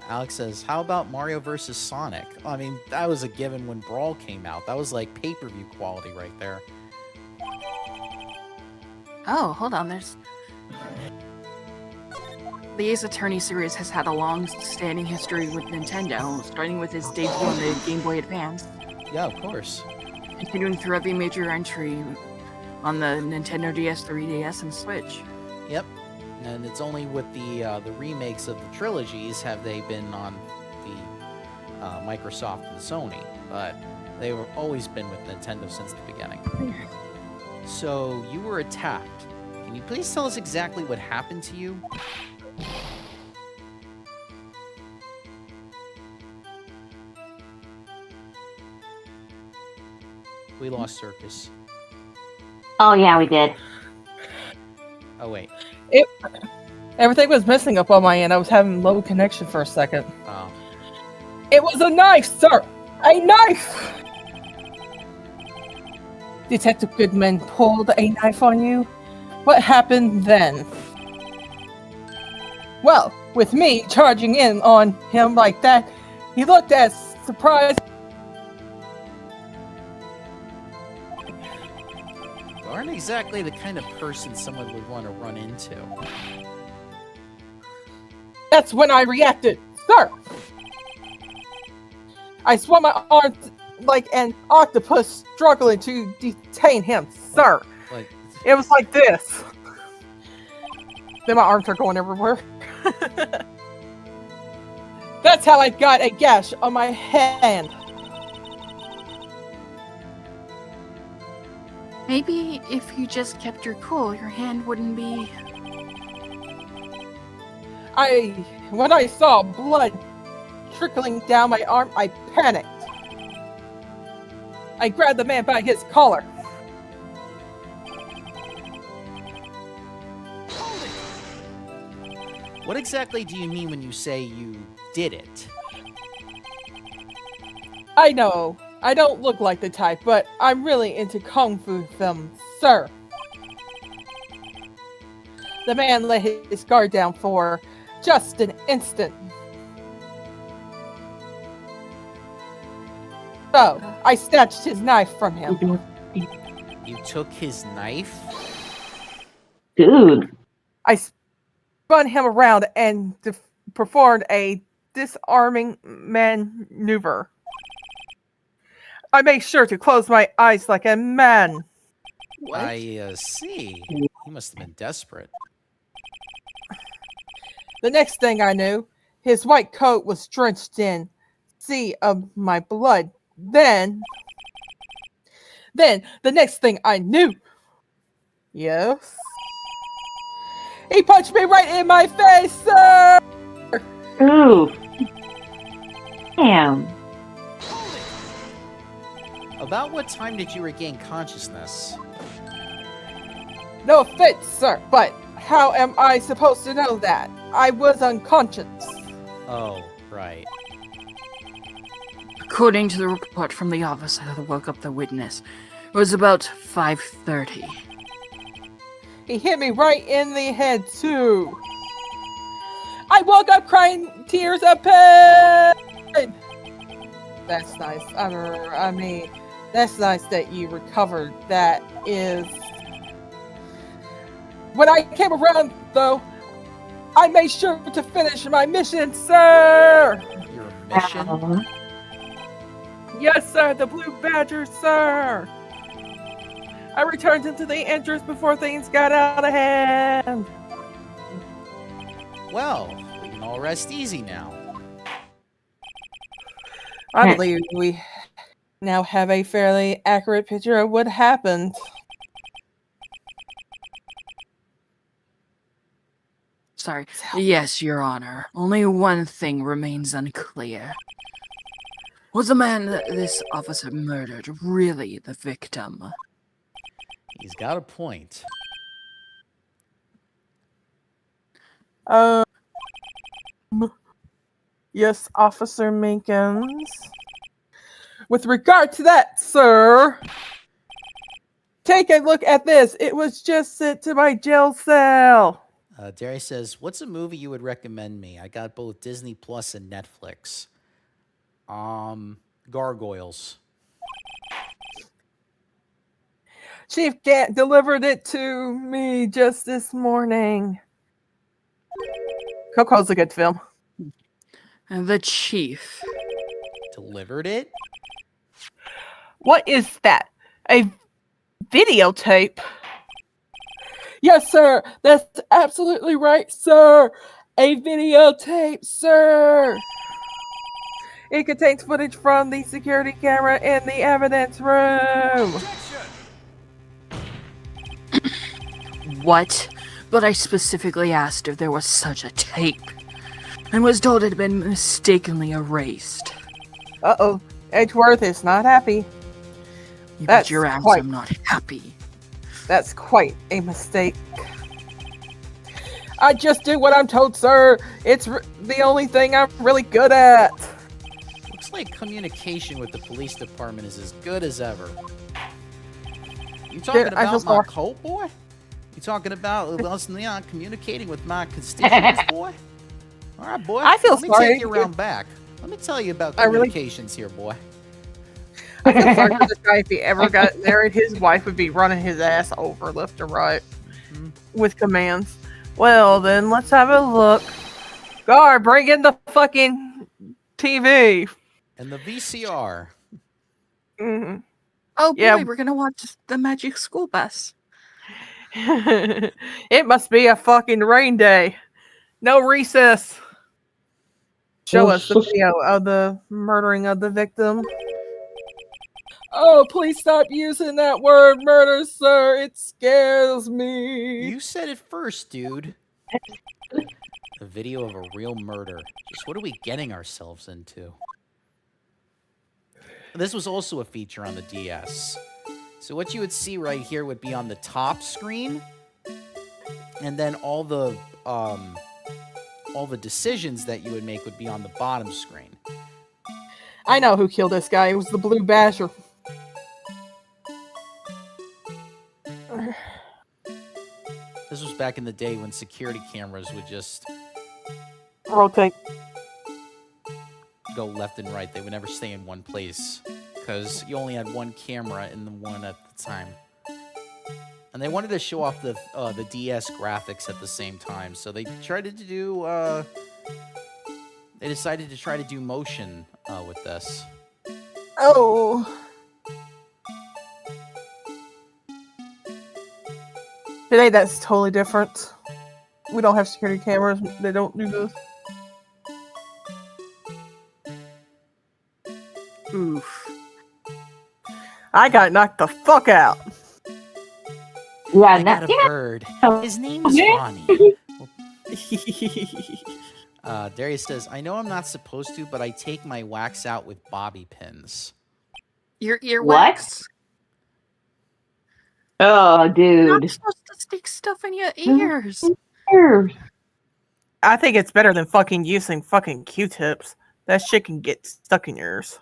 Alex says, how about Mario vs. Sonic? I mean, that was a given when Brawl came out. That was like pay-per-view quality right there. Oh, hold on. The Ace Attorney series has had a long-standing history with Nintendo, starting with its debut on the Game Boy Advance, Yeah, of course. continuing through every major entry on the Nintendo DS, 3DS, and Switch. Yep. And it's only with the remakes of the trilogies have they been on the Microsoft and Sony, but they've always been with Nintendo since the beginning. So you were attacked. Can you please tell us exactly what happened to you? We lost Circus. Oh yeah, we did. Oh wait. Everything was messing up on my end. I was having low connection for a second. Oh. It was a knife, sir! A knife! Detective Goodman pulled a knife on you? What happened then? Well, with me charging in on him like that, he looked as surprised. You aren't exactly the kind of person someone would want to run into. That's when I reacted, sir! I swung my arms like an octopus struggling to detain him, sir. Like, It was like this. Then my arms are going everywhere. That's how I got a gash on my hand. Maybe if you just kept your cool, your hand wouldn't be... When I saw blood trickling down my arm, I panicked. I grabbed the man by his collar. what exactly do you mean when you say you did it? I know, I don't look like the type, but I'm really into kung fu films, sir. The man let his guard down for just an instant. So, I snatched his knife from him. You took his knife? Dude. I spun him around and performed a disarming maneuver. I made sure to close my eyes like a man. I see. He must have been desperate. The next thing I knew, his white coat was drenched in sea of my blood. Then the next thing I knew, yes, he punched me right in my face, sir. Ooh. Damn. About what time did you regain consciousness? No offense, sir, but how am I supposed to know that? I was unconscious. Oh, right. According to the report from the officer that woke up the witness, it was about 5:30. He hit me right in the head, too. I woke up crying tears of pain. That's nice. I mean, that's nice that you recovered. That is. When I came around, though, I made sure to finish my mission, sir. Your mission? Yes, sir, the Blue Badger, sir. I returned into the entrance before things got out of hand. Well, we can all rest easy now. I believe we now have a fairly accurate picture of what happened. Sorry. Yes, Your Honor. Only one thing remains unclear. Was the man that this officer murdered really the victim? He's got a point. Yes, Officer Minkins. With regard to that, sir, take a look at this. It was just sent to my jail cell. Darius says, what's a movie you would recommend me? I got both Disney Plus and Netflix. Gargoyles. Chief Gant delivered it to me just this morning. Coco's a good film. And the chief. Delivered it? What is that? A videotape? Yes, sir. That's absolutely right, sir. A videotape, sir. It contains footage from the security camera in the evidence room. What? But I specifically asked if there was such a tape, and was told it had been mistakenly erased. Uh-oh. Edgeworth is not happy. You That's bet your ass quite- I'm not happy. That's quite a mistake. I just do what I'm told, sir. It's the only thing I'm really good at. Looks like communication with the police department is as good as ever. You talking I feel about my sorry. cult, boy? You talking about us communicating with my constituents, boy? All right, boy. I feel Let me sorry. take you around back. Let me tell you about I really- communications here, boy. I feel sorry for this guy. If he ever got married, his wife would be running his ass over left and right with commands. Well, then let's have a look. Guard, bring in the fucking TV. And the VCR. Mhm. Oh boy, Yeah. we're gonna watch the Magic School Bus. It must be a fucking rain day. No recess. Show us the video of the murdering of the victim. Oh, please stop using that word murder, sir. It scares me. You said it first, dude. A video of a real murder. Just what are we getting ourselves into? This was also a feature on the DS. So what you would see right here would be on the top screen, and then all the decisions that you would make would be on the bottom screen. I know who killed this guy. It was the Blue Basher. This was back in the day when security cameras would just Rotate. go left and right. They would never stay in one place because you only had one camera in the one at the time. And they wanted to show off the DS graphics at the same time, so they tried to do. They decided to try to do motion with this. Oh. Today, that's totally different. We don't have security cameras. They don't do this. Oof. I got knocked the fuck out. Yeah, I got a bird. His name's Ronnie. Darius says, I know I'm not supposed to, but I take my wax out with bobby pins. Your What? earwax? Oh, You're not dude. supposed to stick stuff in your ears. I think it's better than fucking using fucking Q-tips. That shit can get stuck in yours.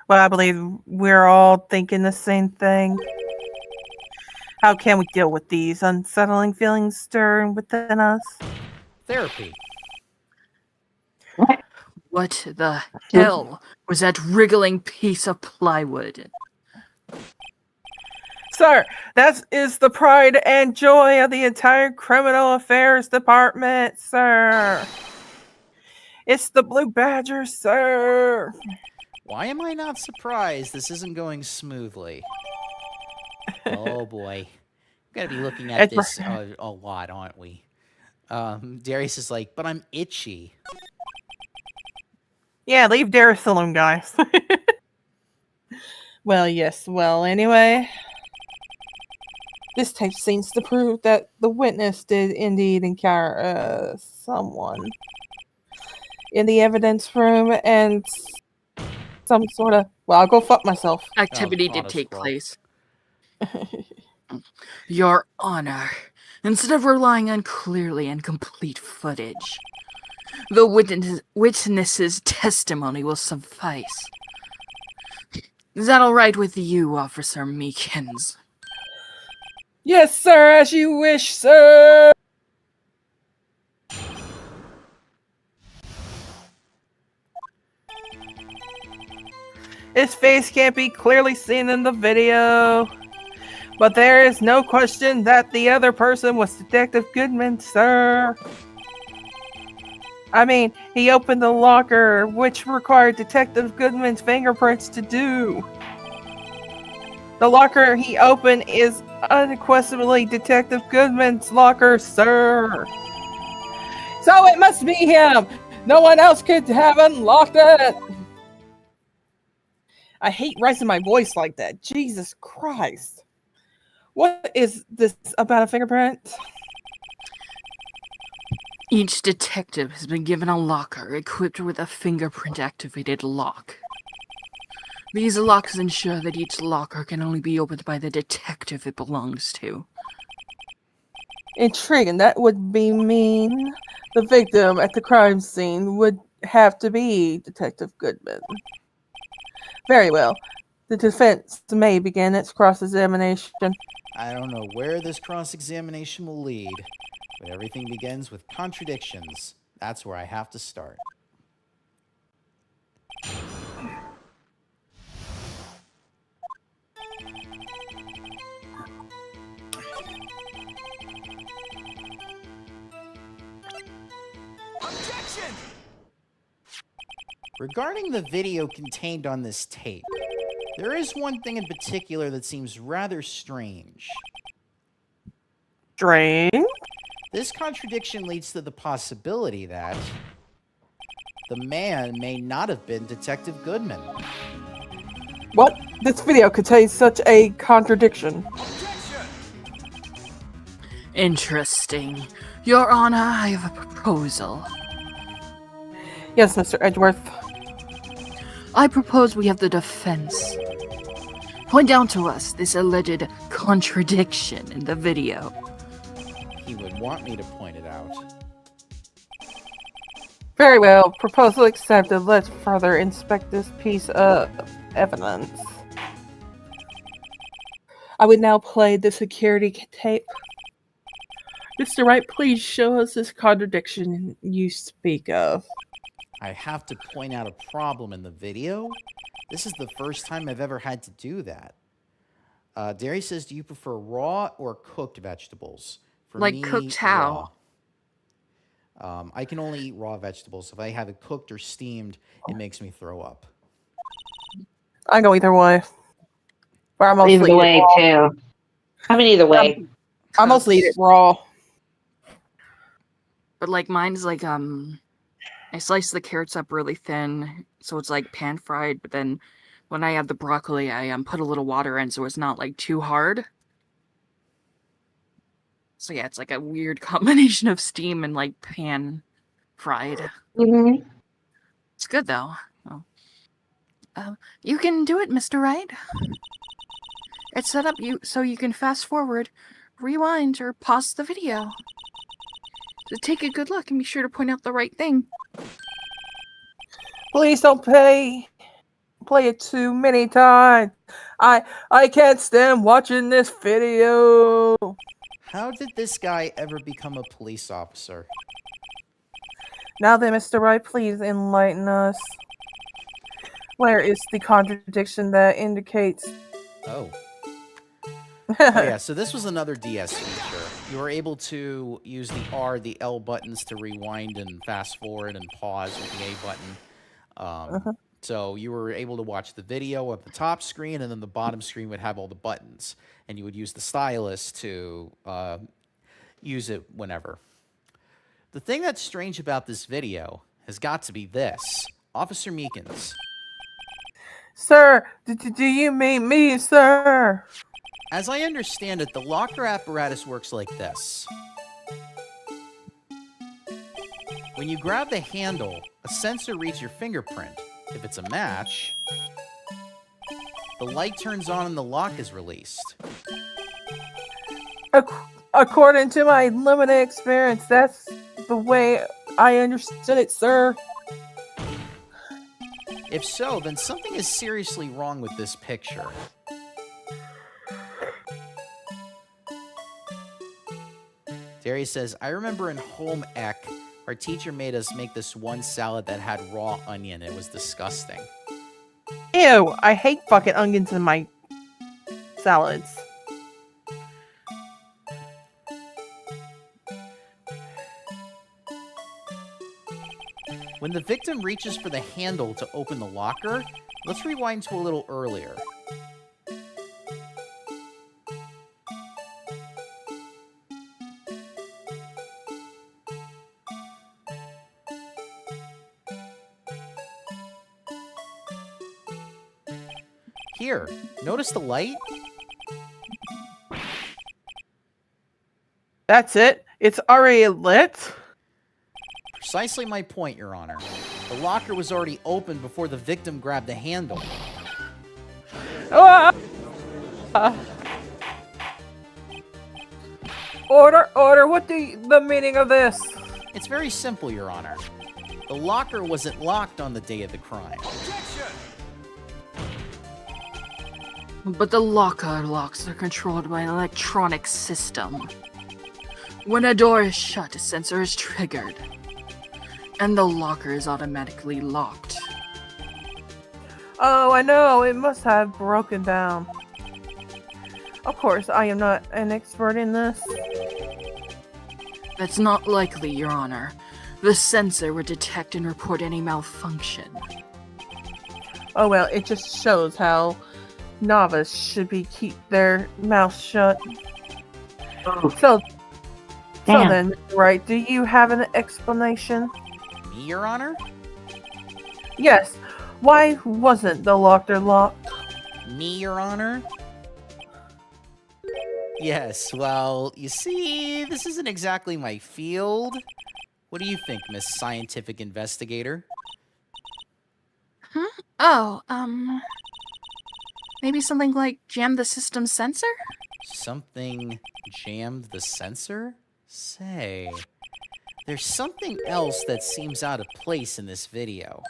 Well, I believe we're all thinking the same thing. How can we deal with these unsettling feelings stirring within us? Therapy. What the hell was that wriggling piece of plywood? Sir, that is the pride and joy of the entire criminal affairs department, sir. It's the Blue Badger, sir. Why am I not surprised this isn't going smoothly? Oh boy. We're going to be looking at this a lot, aren't we? Darius is like, but I'm itchy. Yeah, leave Darius alone, guys. Well, yes. Well, anyway. This tape seems to prove that the witness did indeed encounter someone in the evidence room and some sort of... Well, I'll go fuck myself. Activity did auto take scroll. place. Your Honor, instead of relying on clearly and complete footage, the witness's testimony will suffice. Is that all right with you, Officer Meekins? Yes, sir, as you wish, sir. His face can't be clearly seen in the video, but there is no question that the other person was Detective Goodman, sir. I mean, he opened the locker, which required Detective Goodman's fingerprints to do. The locker he opened is unquestionably Detective Goodman's locker, sir. So it must be him. No one else could have unlocked it. I hate raising my voice like that. Jesus Christ. What is this about a fingerprint? Each detective has been given a locker equipped with a fingerprint-activated lock. These locks ensure that each locker can only be opened by the detective it belongs to. Intriguing. That would mean the victim at the crime scene would have to be Detective Goodman. Very well. The defense may begin its cross-examination. I don't know where this cross-examination will lead, but everything begins with contradictions. That's where I have to start. Objection! Regarding the video contained on this tape, there is one thing in particular that seems rather strange. Strange? This contradiction leads to the possibility that the man may not have been Detective Goodman. What? This video contains such a contradiction. Objection! Interesting. Your Honor, I have a proposal. Yes, Mr. Edgeworth. I propose we have the defense point out to us this alleged contradiction in the video. He would want me to point it out. Very well. Proposal accepted. Let's further inspect this piece of evidence. I would now play the security tape. Mr. Wright, please show us this contradiction you speak of. I have to point out a problem in the video. This is the first time I've ever had to do that. Dairy says, do you prefer raw or cooked vegetables? For Like me, cooked how? raw. I can only eat raw vegetables. If I have it cooked or steamed, it makes me throw up. I go either way. But I mostly Either eat it way, raw. too. I mean, either way. I mostly eat it raw. But like mine's like I slice the carrots up really thin, so it's like pan fried. But then when I add the broccoli, I put a little water in, so it's not like too hard. So yeah, it's like a weird combination of steam and like pan fried. Mm-hmm. It's good though. Oh. You can do it, Mr. Wright. It's set up so you can fast forward, rewind, or pause the video. So take a good look and be sure to point out the right thing. Please don't play it too many times. I can't stand watching this video. How did this guy ever become a police officer? Now then, Mr. Wright, please enlighten us. Where is the contradiction that indicates? Oh. Oh, yeah, so this was another DS feature. You were able to use the R, the L buttons to rewind and fast forward and pause with the A button. So you were able to watch the video at the top screen, and then the bottom screen would have all the buttons. And you would use the stylus to use it whenever. The thing that's strange about this video has got to be this. Officer Meekins. Sir, do you mean me, sir? As I understand it, the locker apparatus works like this. When you grab the handle, a sensor reads your fingerprint. If it's a match, the light turns on and the lock is released. According to my limited experience, that's the way I understood it, sir. If so, then something is seriously wrong with this picture. Darius says, I remember in home ec, our teacher made us make this one salad that had raw onion. It was disgusting. Ew, I hate fucking onions in my salads. When the victim reaches for the handle to open the locker, let's rewind to a little earlier. Here, notice the light? That's it? It's already lit? Precisely my point, Your Honor. The locker was already open before the victim grabbed the handle. Ah! Order, what the meaning of this? It's very simple, Your Honor. The locker wasn't locked on the day of the crime. But the locker locks are controlled by an electronic system. When a door is shut, a sensor is triggered, and the locker is automatically locked. Oh, I know, it must have broken down. Of course, I am not an expert in this. That's not likely, Your Honor. The sensor would detect and report any malfunction. Oh well, it just shows how novice should keep their mouth shut. So then, right, do you have an explanation? Me, Your Honor? Yes. Why wasn't the locker locked? Me, Your Honor? Yes, well, you see, this isn't exactly my field. What do you think, Miss Scientific Investigator? Huh? Oh, maybe something like jam the system sensor? Something jammed the sensor? Say, there's something else that seems out of place in this video.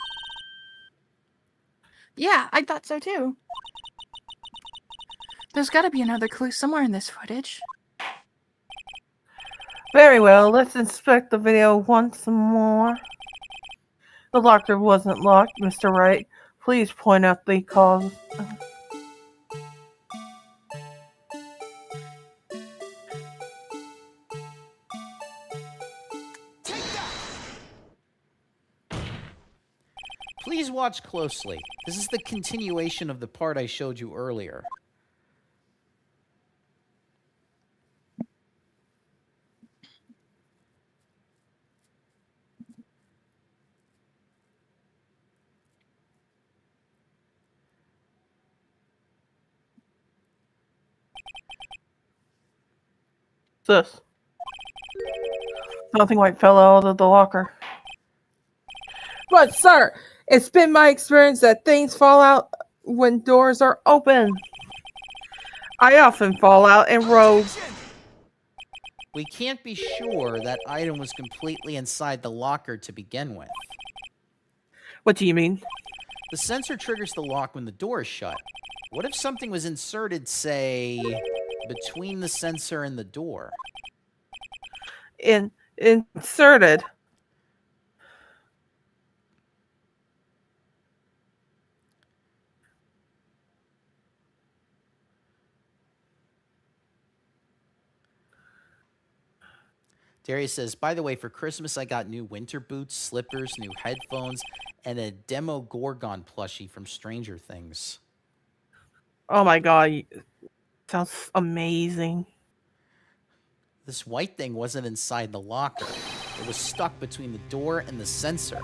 Yeah, I thought so too. There's gotta be another clue somewhere in this footage. Very well, let's inspect the video once more. The locker wasn't locked, Mr. Wright. Please point out the cause. Please watch closely. This is the continuation of the part I showed you earlier. This. Something white fell out of the locker. But, sir, it's been my experience that things fall out when doors are open. I often fall out in rows. We can't be sure that item was completely inside the locker to begin with. What do you mean? The sensor triggers the lock when the door is shut. What if something was inserted, say, between the sensor and the door? Inserted. Darius says, by the way, for Christmas I got new winter boots, slippers, new headphones, and a Demogorgon plushie from Stranger Things. Oh my god. Sounds amazing. This white thing wasn't inside the locker. It was stuck between the door and the sensor.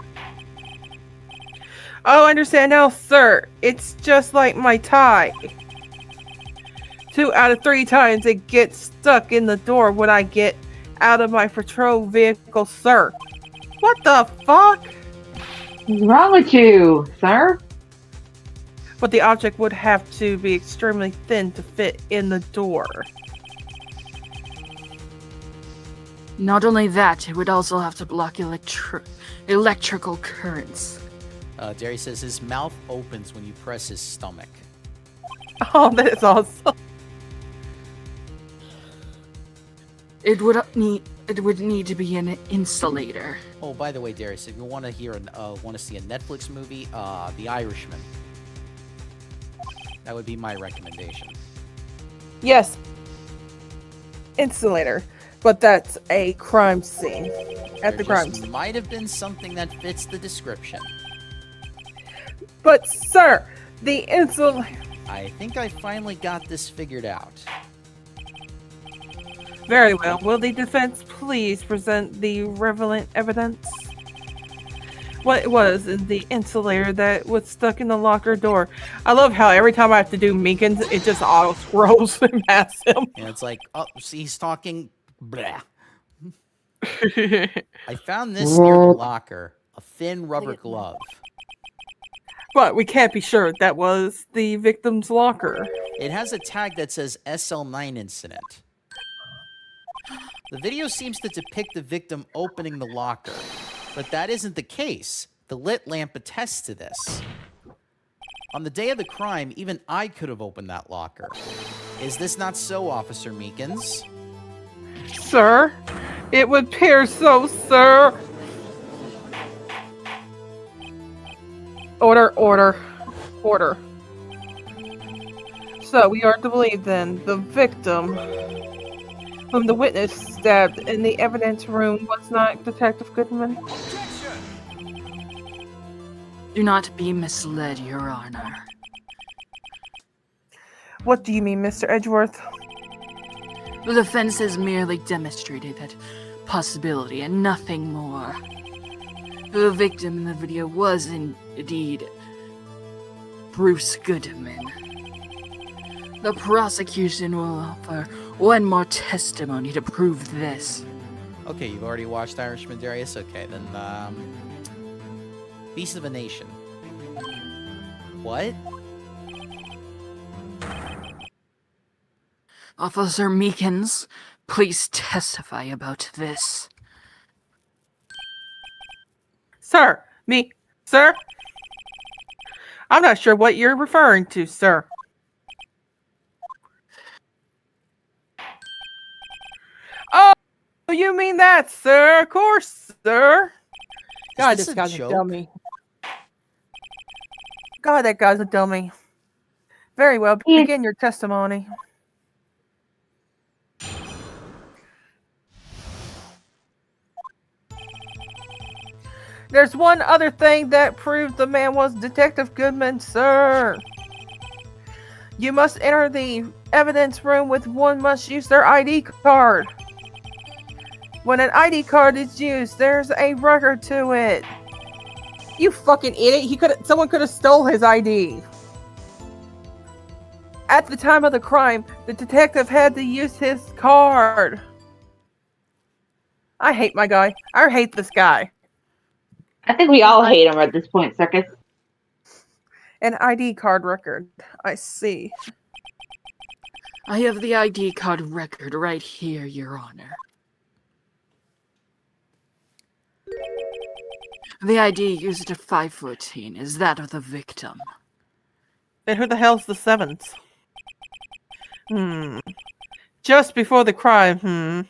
Oh, I understand now, sir. It's just like my tie. 2 out of 3 times it gets stuck in the door when I get out of my patrol vehicle, sir. What the fuck? What's wrong with you, sir? But the object would have to be extremely thin to fit in the door. Not only that, it would also have to block electrical currents. Darius says his mouth opens when you press his stomach. Oh, that is awesome. It would need to be an insulator. Oh, by the way, Darius, if you want to see a Netflix movie, The Irishman. That would be my recommendation. Yes. Insulator. But that's a crime scene. At the crime scene. Might have been something that fits the description. But, sir, the insulator... I think I finally got this figured out. Very well. Will the defense please present the relevant evidence? What it was in the insulator that was stuck in the locker door. I love how every time I have to do Meekins, it just auto scrolls past him. And it's like, oh, see, he's talking. Blah. I found this near the locker. A thin rubber glove. But we can't be sure that was the victim's locker. It has a tag that says SL9 incident. The video seems to depict the victim opening the locker, but that isn't the case. The lit lamp attests to this. On the day of the crime, even I could have opened that locker. Is this not so, Officer Meekins? Sir, it would appear so, sir. Order. So we are to believe then the victim whom the witness stabbed in the evidence room was not Detective Goodman? Do not be misled, Your Honor. What do you mean, Mr. Edgeworth? The defense has merely demonstrated that possibility and nothing more. The victim in the video was indeed Bruce Goodman. The prosecution will offer one more testimony to prove this. Okay, you've already watched Irishman, Darius? Okay, then, Beast of a Nation. What? Officer Meekins, please testify about this. Sir? Sir? I'm not sure what you're referring to, sir. Oh, you mean that, sir? Of course, sir. God, this this a guy's joke? a dummy. God, that guy's a dummy. Very well, He- begin your testimony. There's one other thing that proves the man was Detective Goodman, sir. You must enter the evidence room with one must use their ID card. When an ID card is used, there's a record to it. You fucking idiot. Someone could have stole his ID. At the time of the crime, the detective had to use his card. I hate my guy. I hate this guy. I think we all hate him at this point, Circus. An ID card record. I see. I have the ID card record right here, Your Honor. The ID used at 514 is that of the victim. Then who the hell's the seventh? Just before the crime,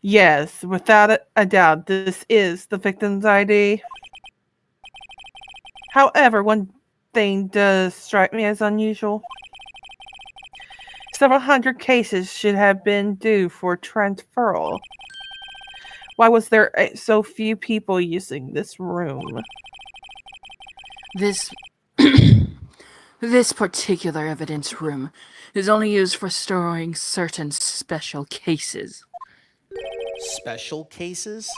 Yes, without a doubt, this is the victim's ID. However, one thing does strike me as unusual. Several hundred cases should have been due for transferal. Why was there so few people using this room? This this particular evidence room is only used for storing certain special cases. Special cases?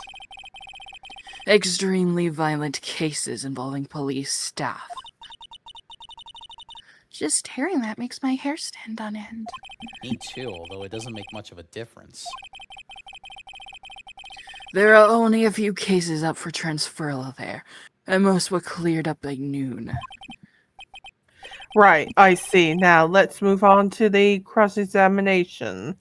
Extremely violent cases involving police staff. Just hearing that makes my hair stand on end. Me too, although it doesn't make much of a difference. There are only a few cases up for transferal there, and most were cleared up by noon. Right, I see. Now let's move on to the cross-examination.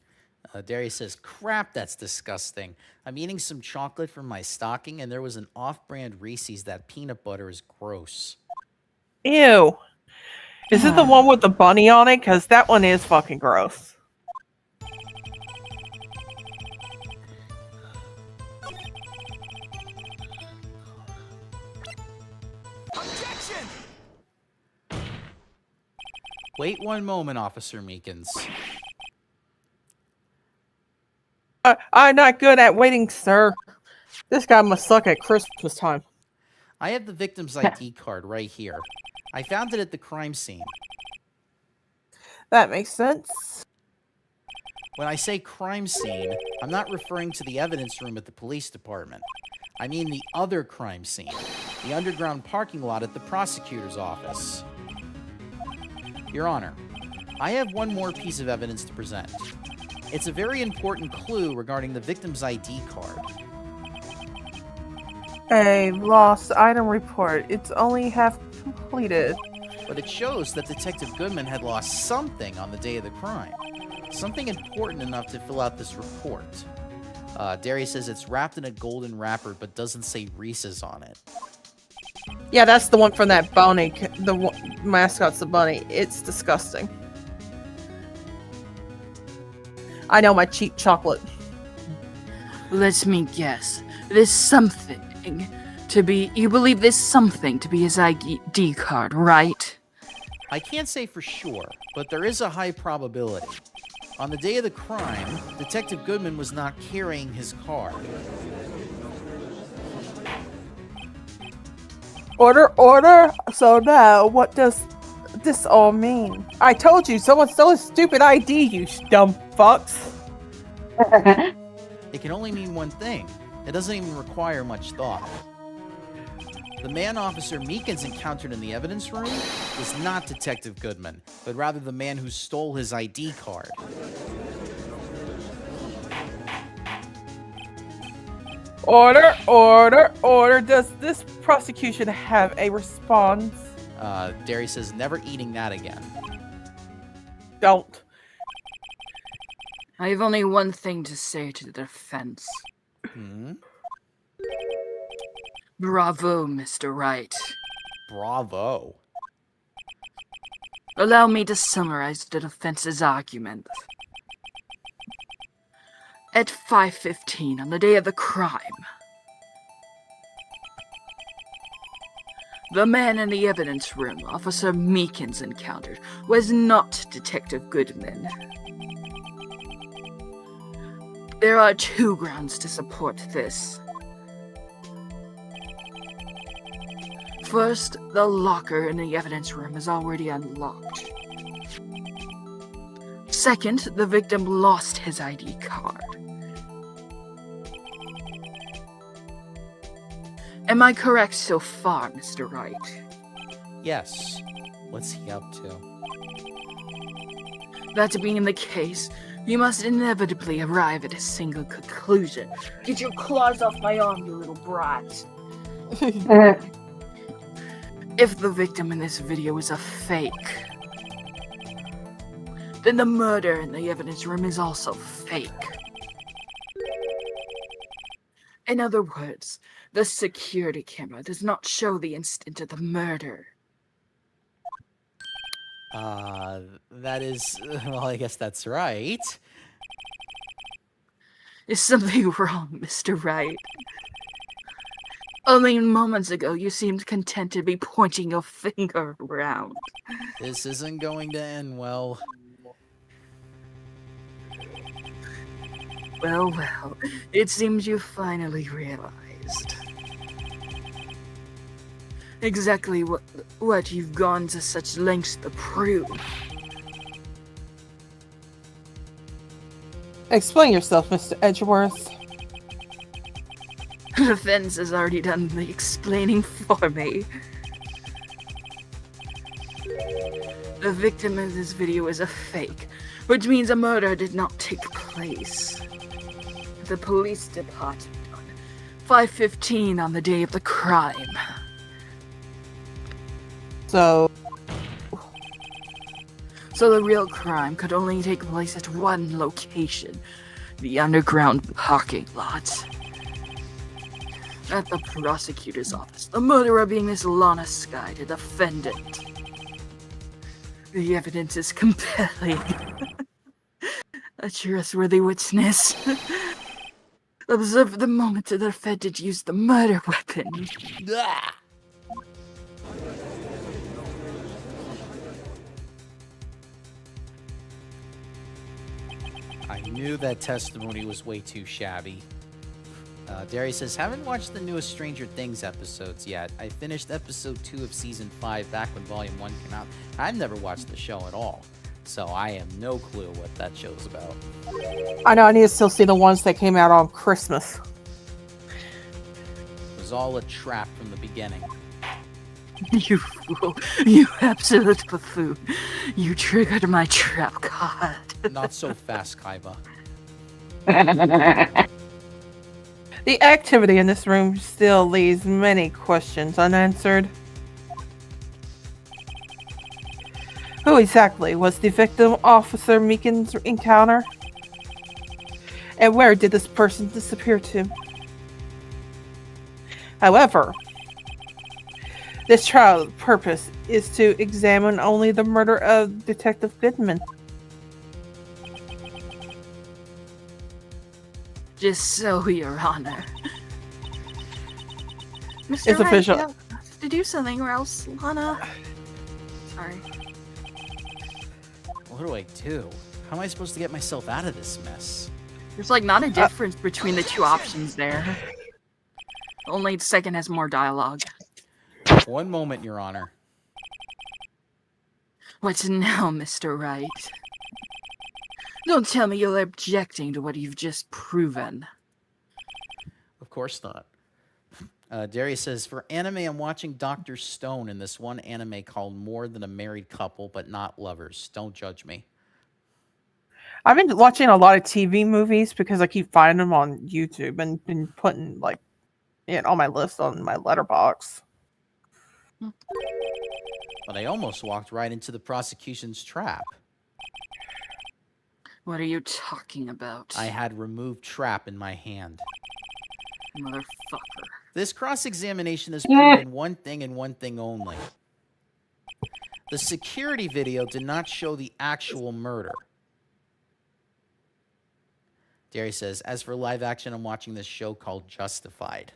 Darius says, crap, that's disgusting. I'm eating some chocolate from my stocking, and there was an off-brand Reese's. That peanut butter is gross. Ew. Is it the one with the bunny on it? Because that one is fucking gross. Wait one moment, Officer Meekins. I'm not good at waiting, sir. This guy must suck at Christmas time. I have the victim's ID card right here. I found it at the crime scene. That makes sense. When I say crime scene, I'm not referring to the evidence room at the police department. I mean the other crime scene, the underground parking lot at the prosecutor's office. Your Honor, I have one more piece of evidence to present. It's a very important clue regarding the victim's ID card. A lost item report. It's only half completed. But it shows that Detective Goodman had lost something on the day of the crime. Something important enough to fill out this report. Darius says it's wrapped in a golden wrapper, but doesn't say Reese's on it. Yeah, that's the one from that bunny. The mascot's the bunny. It's disgusting. I know my cheap chocolate. Let me guess. This something to be... You believe this something to be his ID card, right? I can't say for sure, but there is a high probability. On the day of the crime, Detective Goodman was not carrying his card. Order. So now, what does this all mean? I told you, someone stole his stupid ID, you dumb fucks. It can only mean one thing. It doesn't even require much thought. The man Officer Meekins encountered in the evidence room was not Detective Goodman, but rather the man who stole his ID card. Order. Does this prosecution have a response? Darius says, never eating that again. Don't. I have only one thing to say to the defense. Bravo, Mr. Wright. Bravo. Allow me to summarize the defense's argument. At 5:15 on the day of the crime, the man in the evidence room Officer Meekins encountered was not Detective Goodman. There are 2 grounds to support this. First, the locker in the evidence room is already unlocked. Second, the victim lost his ID card. Am I correct so far, Mr. Wright? Yes. What's he up to? That being the case, you must inevitably arrive at a single conclusion. Get your claws off my arm, you little brat. If the victim in this video is a fake, then the murder in the evidence room is also fake. In other words, the security camera does not show the instant of the murder. That is, well, I guess that's right. Is something wrong, Mr. Wright? Only moments ago you seemed content to be pointing your finger around. This isn't going to end well. Well, it seems you finally realized exactly what you've gone to such lengths to prove. Explain yourself, Mr. Edgeworth. The fence has already done the explaining for me. The victim in this video is a fake, which means a murder did not take place. The police department on 5:15 on the day of the crime. So, the real crime could only take place at one location, the underground parking lot. At the prosecutor's office, the murderer being Miss Lana Skye, the defendant. The evidence is compelling. A trustworthy witness observed the moment the defendant used the murder weapon. Ah! I knew that testimony was way too shabby. Darius says, haven't watched the newest Stranger Things episodes yet. I finished episode 2 of season 5 back when volume 1 came out. I've never watched the show at all, so I have no clue what that show's about. I know I need to still see the ones that came out on Christmas. It was all a trap from the beginning. You fool. You absolute buffoon. You triggered my trap card. Not so fast, Kaiba. The activity in this room still leaves many questions unanswered. Who exactly was the victim Officer Meekins' encounter? And where did this person disappear to? However, this trial's purpose is to examine only the murder of Detective Goodman. Just so, Your Honor. Mr. It's Wright, official. you have to do something or else Lana... Sorry. What do I do? How am I supposed to get myself out of this mess? There's like not a difference between the two options there. Only the second has more dialogue. One moment, Your Honor. What now, Mr. Wright? Don't tell me you're objecting to what you've just proven. Of course not. Darius says, for anime, I'm watching Dr. Stone in this one anime called More Than a Married Couple, but Not Lovers. Don't judge me. I've been watching a lot of TV movies because I keep finding them on YouTube and been putting like it on my list on my letterbox. But I almost walked right into the prosecution's trap. What are you talking about? I had removed trap in my hand. Motherfucker. This cross-examination has proven one thing and one thing only. The security video did not show the actual murder. Darius says, as for live action, I'm watching this show called Justified.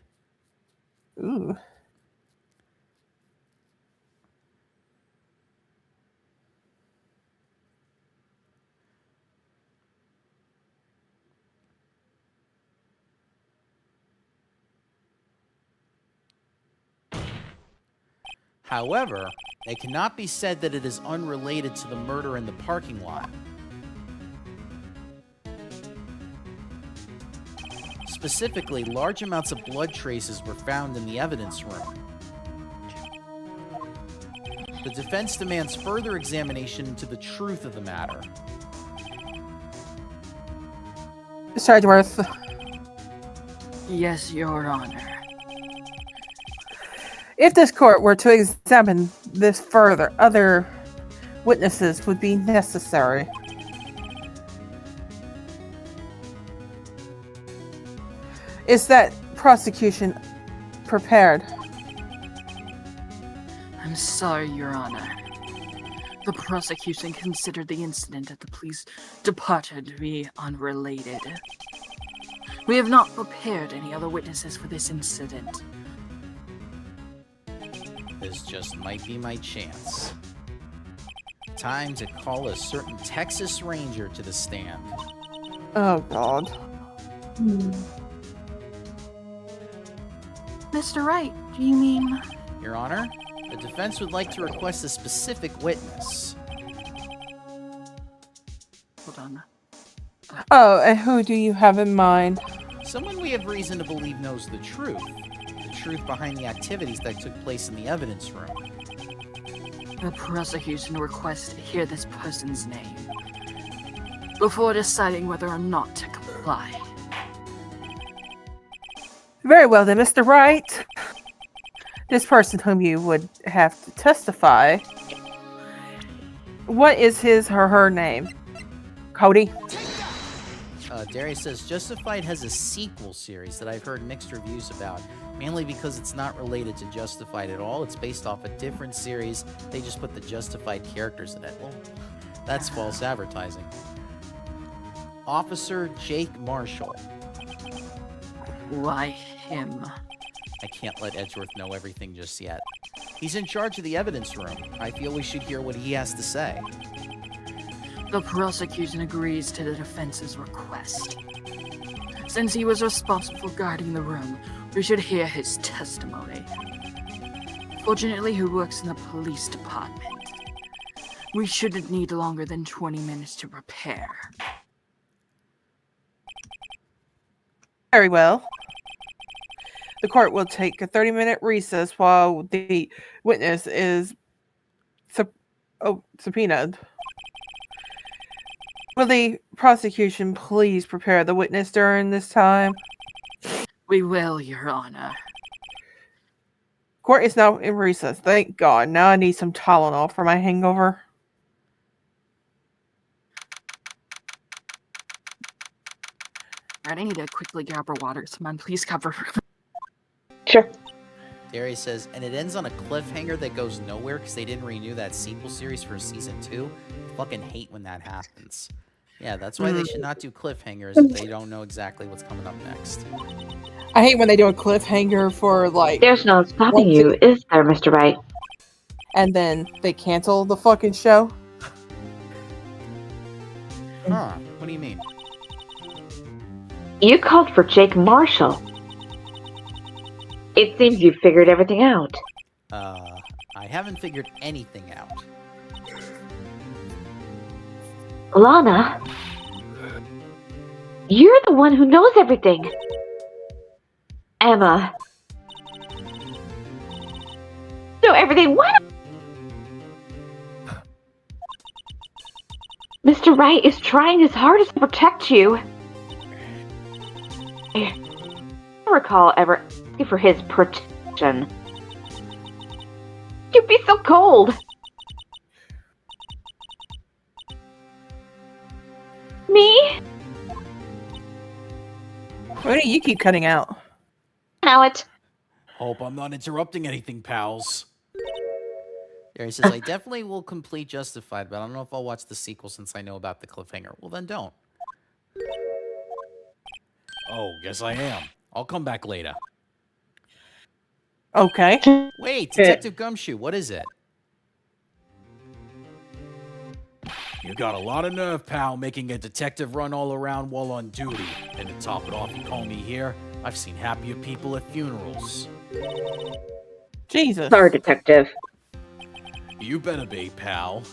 Ooh. However, it cannot be said that it is unrelated to the murder in the parking lot. Specifically, large amounts of blood traces were found in the evidence room. The defense demands further examination into the truth of the matter. Sidworth. Yes, Your Honor. If this court were to examine this further, other witnesses would be necessary. Is that prosecution prepared? I'm sorry, Your Honor. The prosecution considered the incident at the police department to be unrelated. We have not prepared any other witnesses for this incident. This just might be my chance. Time to call a certain Texas Ranger to the stand. Oh, God. Mr. Wright, do you mean... Your Honor, the defense would like to request a specific witness. Hold on. Oh, and who do you have in mind? Someone we have reason to believe knows the truth. The truth behind the activities that took place in the evidence room. The prosecution requests to hear this person's name before deciding whether or not to comply. Very well then, Mr. Wright. This person whom you would have to testify, what is his or her name? Cody? Darius says, Justified has a sequel series that I've heard mixed reviews about, mainly because it's not related to Justified at all. It's based off a different series. They just put the Justified characters in it. Well, that's false advertising. Officer Jake Marshall. Why him? I can't let Edgeworth know everything just yet. He's in charge of the evidence room. I feel we should hear what he has to say. The prosecution agrees to the defense's request. Since he was responsible for guarding the room, we should hear his testimony. Fortunately, he works in the police department. We shouldn't need longer than 20 minutes to prepare. Very well. The court will take a 30-minute recess while the witness is subpoenaed. Will the prosecution please prepare the witness during this time? We will, Your Honor. Court is now in recess. Thank God. Now I need some Tylenol for my hangover. Alright, I need to quickly grab her water. Someone please cover. Sure. Darius says, and it ends on a cliffhanger that goes nowhere because they didn't renew that sequel series for season 2. Fucking hate when that happens. Yeah, that's why they should not do cliffhangers if they don't know exactly what's coming up next. I hate when they do a cliffhanger for like, There's no stopping you, is there, Mr. Wright? and then they cancel the fucking show. Huh, what do you mean? You called for Jake Marshall. It seems you've figured everything out. I haven't figured anything out. Lana, you're the one who knows everything. Emma. Know everything. What? Mr. Wright is trying his hardest to protect you. I don't recall ever asking for his protection. You'd be so cold. Me? Why do you keep cutting out? Know it. Hope I'm not interrupting anything, pals. There he says, I definitely will complete Justified, but I don't know if I'll watch the sequel since I know about the cliffhanger. Well, then don't. Oh, guess I am. I'll come back later. Okay. Wait, Detective Gumshoe, what is it? You got a lot of nerve, pal, making a detective run all around while on duty. And to top it off, you call me here? I've seen happier people at funerals. Jesus. Sorry, Detective. You better be, pal.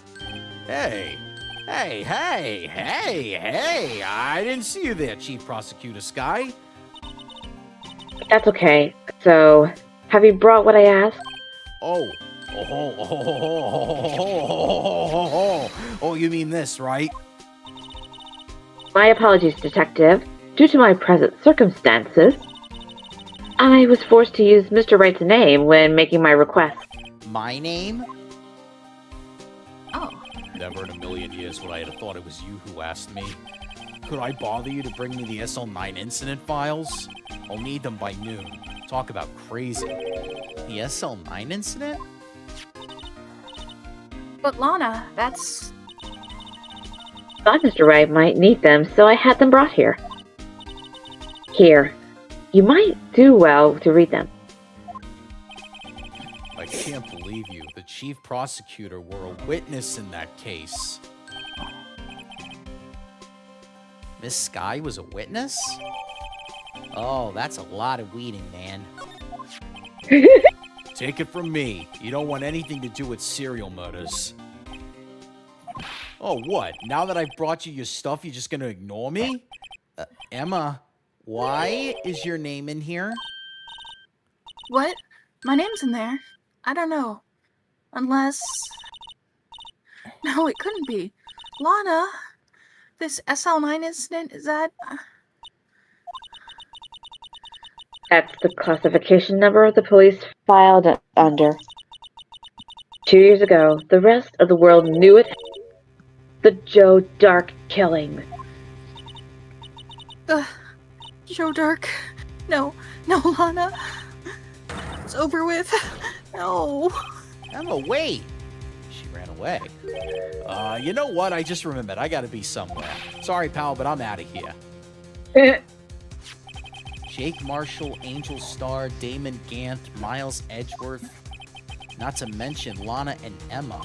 Hey, I didn't see you there, Chief Prosecutor Sky. That's okay. So, have you brought what I asked? Oh, you mean this, right? My apologies, Detective. Due to my present circumstances, I was forced to use Mr. Wright's name when making my request. My name? Oh, Never in a million years would I have thought it was you who asked me. Could I bother you to bring me the SL9 incident files? I'll need them by noon. Talk about crazy. The SL9 incident? but Lana, that's... Thought Mr. Wright might need them, so I had them brought here. Here. You might do well to read them. I can't believe you. The chief prosecutor were a witness in that case. Miss Sky was a witness? Oh, that's a lot of weeding, man. Take it from me. You don't want anything to do with serial murders. Oh, what? Now that I've brought you your stuff, you're just gonna ignore me? Emma, why is your name in here? What? My name's in there. I don't know. Unless... No, it couldn't be. Lana, this SL9 incident, is that... That's the classification number the police filed it under. 2 years ago, the rest of the world knew it. The Joe Dark killing. Joe Dark. No, Lana. It's over with. No. Emma, wait! She ran away. You know what? I just remembered. I gotta be somewhere. Sorry, pal, but I'm out of here. Jake Marshall, Angel Starr, Damon Gantt, Miles Edgeworth. Not to mention Lana and Emma.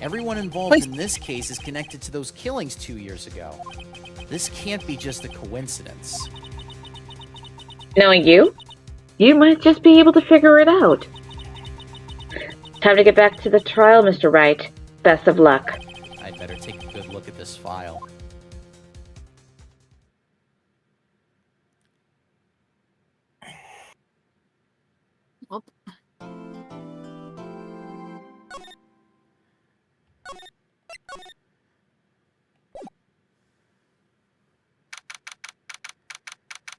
Everyone involved in this case is connected to those killings 2 years ago. This can't be just a coincidence. Knowing you, you might just be able to figure it out. Time to get back to the trial, Mr. Wright. Best of luck. I'd better take a good look at this file. Well,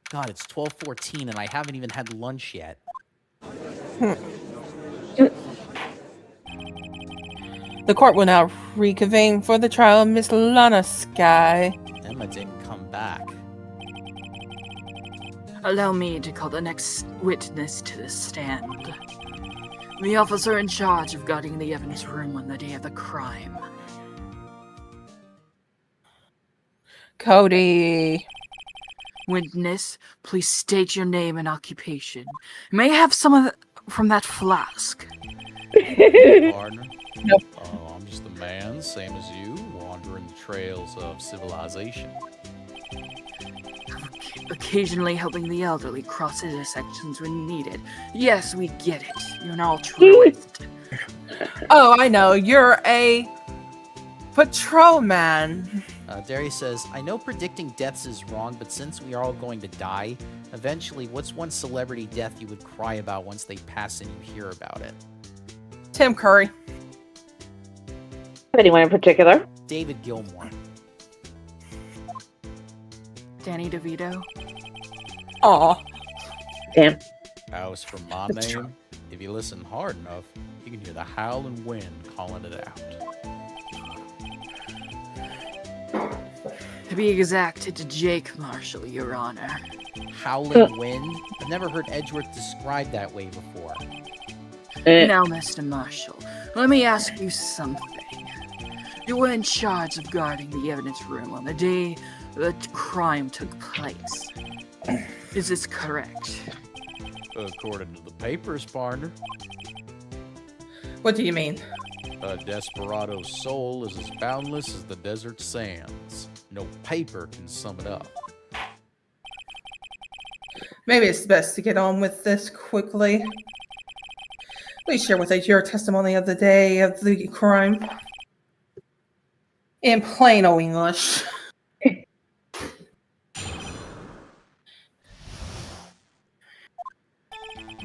God, it's 12:14 and I haven't even had lunch yet. The court will now reconvene for the trial of Miss Lana Sky. Emma didn't come back. Allow me to call the next witness to the stand. The officer in charge of guarding the evidence room on the day of the crime. Cody. Witness, please state your name and occupation. May I have some of from that flask? Partner? Nope. Oh, I'm just a man, same as you, wandering the trails of civilization. Occasionally helping the elderly cross intersections when needed. Yes, we get it. You're an altruist. Oh, I know. You're a patrolman. Darius says, I know predicting deaths is wrong, but since we are all going to die, eventually, what's one celebrity death you would cry about once they pass and you hear about it? Tim Curry. Anyone in particular? David Gilmour. Danny DeVito. Aw. Damn. As for my name, if you listen hard enough, you can hear the howling wind calling it out. To be exact, it's Jake Marshall, Your Honor. Howling wind? I've never heard Edgeworth described that way before. Now, Mr. Marshall, let me ask you something. You were in charge of guarding the evidence room on the day the crime took place. Is this correct? According to the papers, partner, What do you mean? a desperado's soul is as boundless as the desert sands. No paper can sum it up. Maybe it's best to get on with this quickly. Please share with us your testimony of the day of the crime. In plain old English.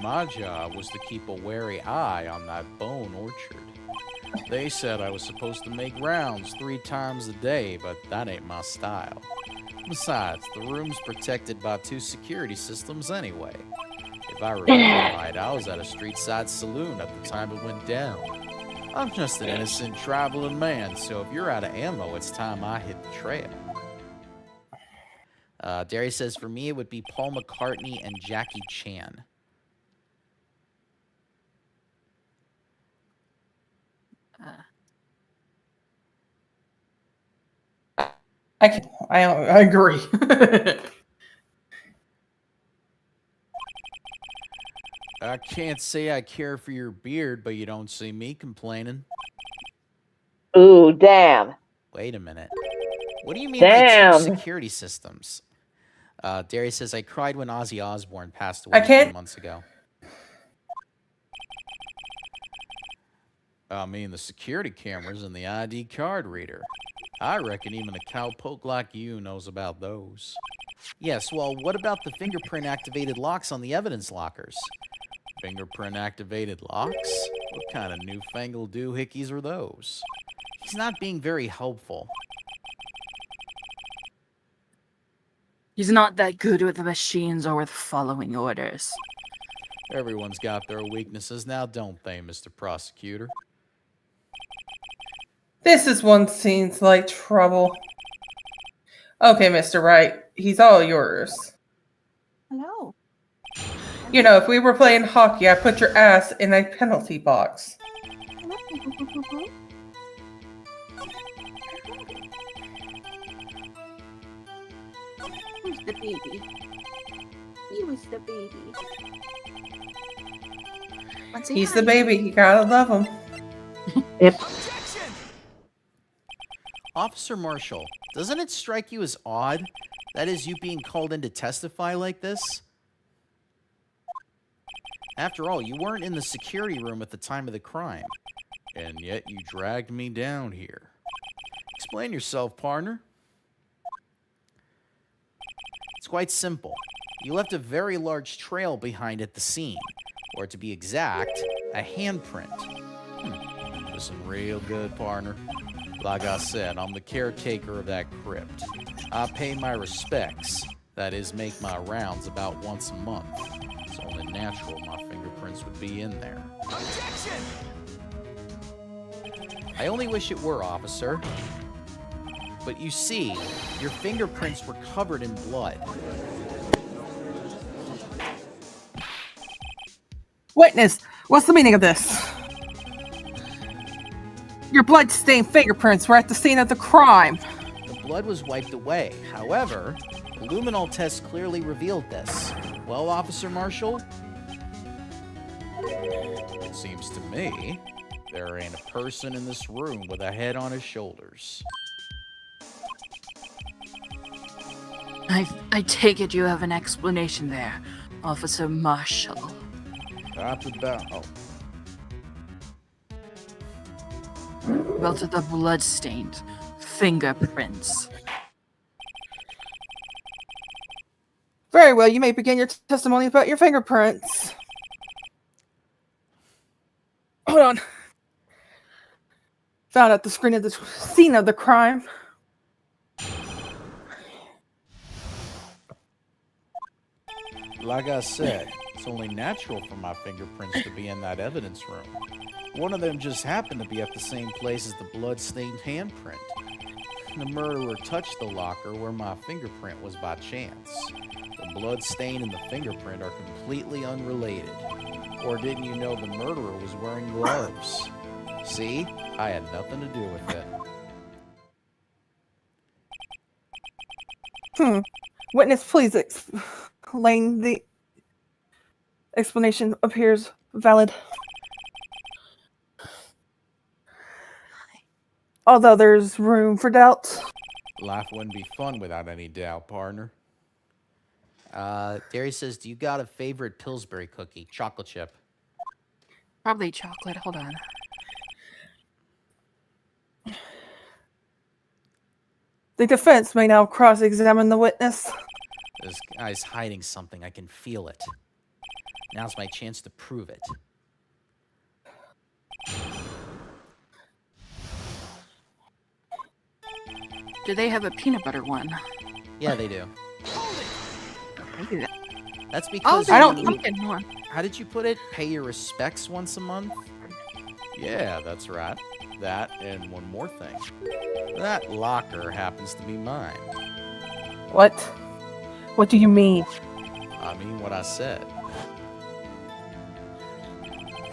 My job was to keep a wary eye on that bone orchard. They said I was supposed to make rounds 3 times a day, but that ain't my style. Besides, the room's protected by 2 security systems anyway. If I remember right, I was at a street-side saloon at the time it went down. I'm just an innocent traveling man, so if you're out of ammo, it's time I hit the trail. Darius says, for me, it would be Paul McCartney and Jackie Chan. I agree. I can't say I care for your beard, but you don't see me complaining. Ooh, damn. Wait a minute. What do you mean by 2 Damn. security systems? Darius says, I cried when Ozzy Osbourne passed away I can't- 2 months ago. I mean, the security cameras and the ID card reader. I reckon even a cowpoke like you knows about those. Yes, well, what about the fingerprint-activated locks on the evidence lockers? Fingerprint-activated locks? What kind of newfangled doohickeys are those? He's not being very helpful. He's not that good with the machines or with following orders. Everyone's got their weaknesses now, don't they, Mr. Prosecutor? This is one seems like trouble. Okay, Mr. Wright, he's all yours. Hello. You know, if we were playing hockey, I'd put your ass in a penalty box. Who's the baby? He was the baby. Let's say He's hi. the baby, you gotta love him. Yep. Officer Marshall, doesn't it strike you as odd? That is, you being called in to testify like this? After all, you weren't in the security room at the time of the crime. And yet you dragged me down here. Explain yourself, partner. It's quite simple. You left a very large trail behind at the scene. Or to be exact, a handprint. Listen real good, partner. Like I said, I'm the caretaker of that crypt. I pay my respects. That is, make my rounds about once a month. It's only natural my fingerprints would be in there. Objection! I only wish it were, officer. But you see, your fingerprints were covered in blood. Witness, what's the meaning of this? Your blood-stained fingerprints were at the scene of the crime. The blood was wiped away. However, the luminol test clearly revealed this. Well, Officer Marshall? It seems to me there ain't a person in this room with a head on his shoulders. I take it you have an explanation there, Officer Marshall. Not about. Oh, About the blood-stained fingerprints. Very well, you may begin your testimony about your fingerprints. Hold on. Found at the screen of the scene of the crime. like I said, it's only natural for my fingerprints to be in that evidence room. One of them just happened to be at the same place as the blood-stained handprint. The murderer touched the locker where my fingerprint was by chance. The blood stain and the fingerprint are completely unrelated. Or didn't you know the murderer was wearing gloves? See? I had nothing to do with it. Witness, please explain. The explanation appears valid. Although there's room for doubt. Life wouldn't be fun without any doubt, partner. Darius says, do you got a favorite Pillsbury cookie? Chocolate chip. Probably chocolate. Hold on. The defense may now cross-examine the witness. This guy's hiding something. I can feel it. Now's my chance to prove it. Do they have a peanut butter one? Yeah, they do. Maybe that. That's Oh, because there's I don't- a pumpkin one. How did you put it? Pay your respects once a month? Yeah, that's right. That and one more thing. That locker happens to be mine. What? What do you mean? I mean what I said.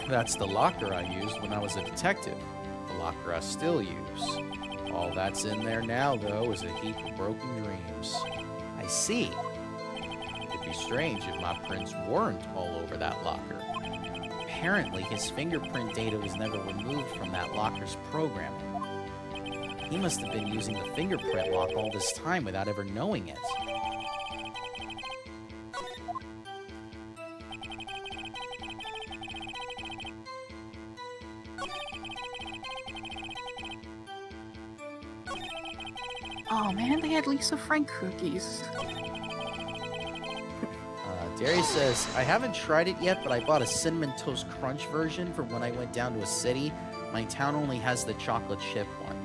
That's the locker I used when I was a detective. The locker I still use. All that's in there now, though, is a heap of broken dreams. I see. It'd be strange if my prints weren't all over that locker. Apparently, his fingerprint data was never removed from that locker's programming. He must have been using the fingerprint lock all this time without ever knowing it. Oh man, they had Lisa Frank cookies. Darius says, I haven't tried it yet, but I bought a Cinnamon Toast Crunch version for when I went down to a city. My town only has the chocolate chip one.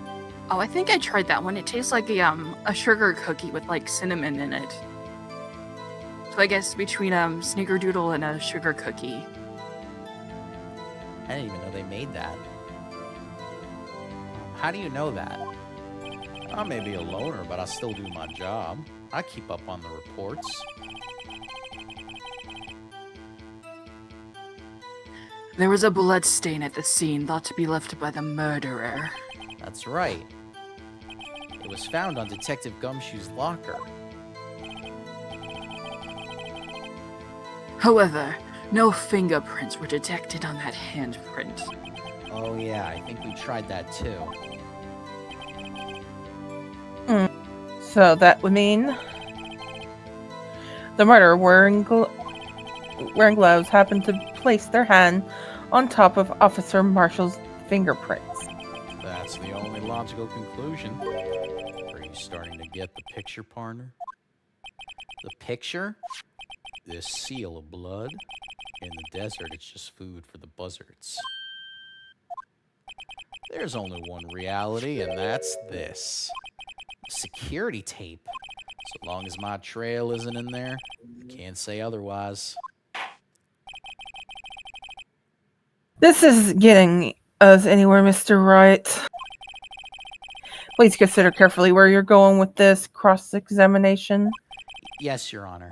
Oh, I think I tried that one. It tastes like a sugar cookie with like cinnamon in it. So I guess between snickerdoodle and a sugar cookie. I didn't even know they made that. How do you know that? I may be a loner, but I still do my job. I keep up on the reports. There was a blood stain at the scene thought to be left by the murderer. That's right. It was found on Detective Gumshoe's locker. However, no fingerprints were detected on that handprint. Oh yeah, I think we tried that too. So that would mean the murderer wearing gloves happened to place their hand on top of Officer Marshall's fingerprints. That's the only logical conclusion. Are you starting to get the picture, partner? The picture? This seal of blood? In the desert, it's just food for the buzzards. There's only one reality, and that's this. Security tape. So long as my trail isn't in there, can't say otherwise. This is getting us anywhere, Mr. Wright. Please consider carefully where you're going with this cross-examination. Yes, Your Honor.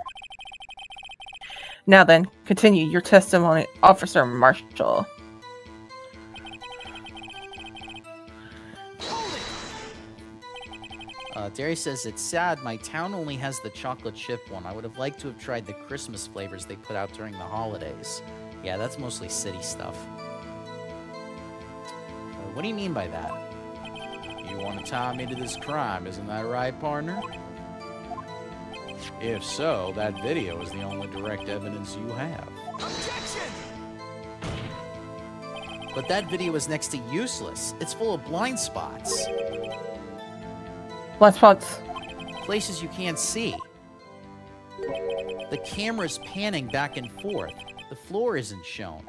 Now then, continue your testimony, Officer Marshall. Darius says, it's sad my town only has the chocolate chip one. I would have liked to have tried the Christmas flavors they put out during the holidays. Yeah, that's mostly city stuff. What do you mean by that? You want to tie me to this crime, isn't that right, partner? If so, that video is the only direct evidence you have. Objection! But that video is next to useless. It's full of blind spots. Blind spots. Places you can't see. The camera's panning back and forth. The floor isn't shown.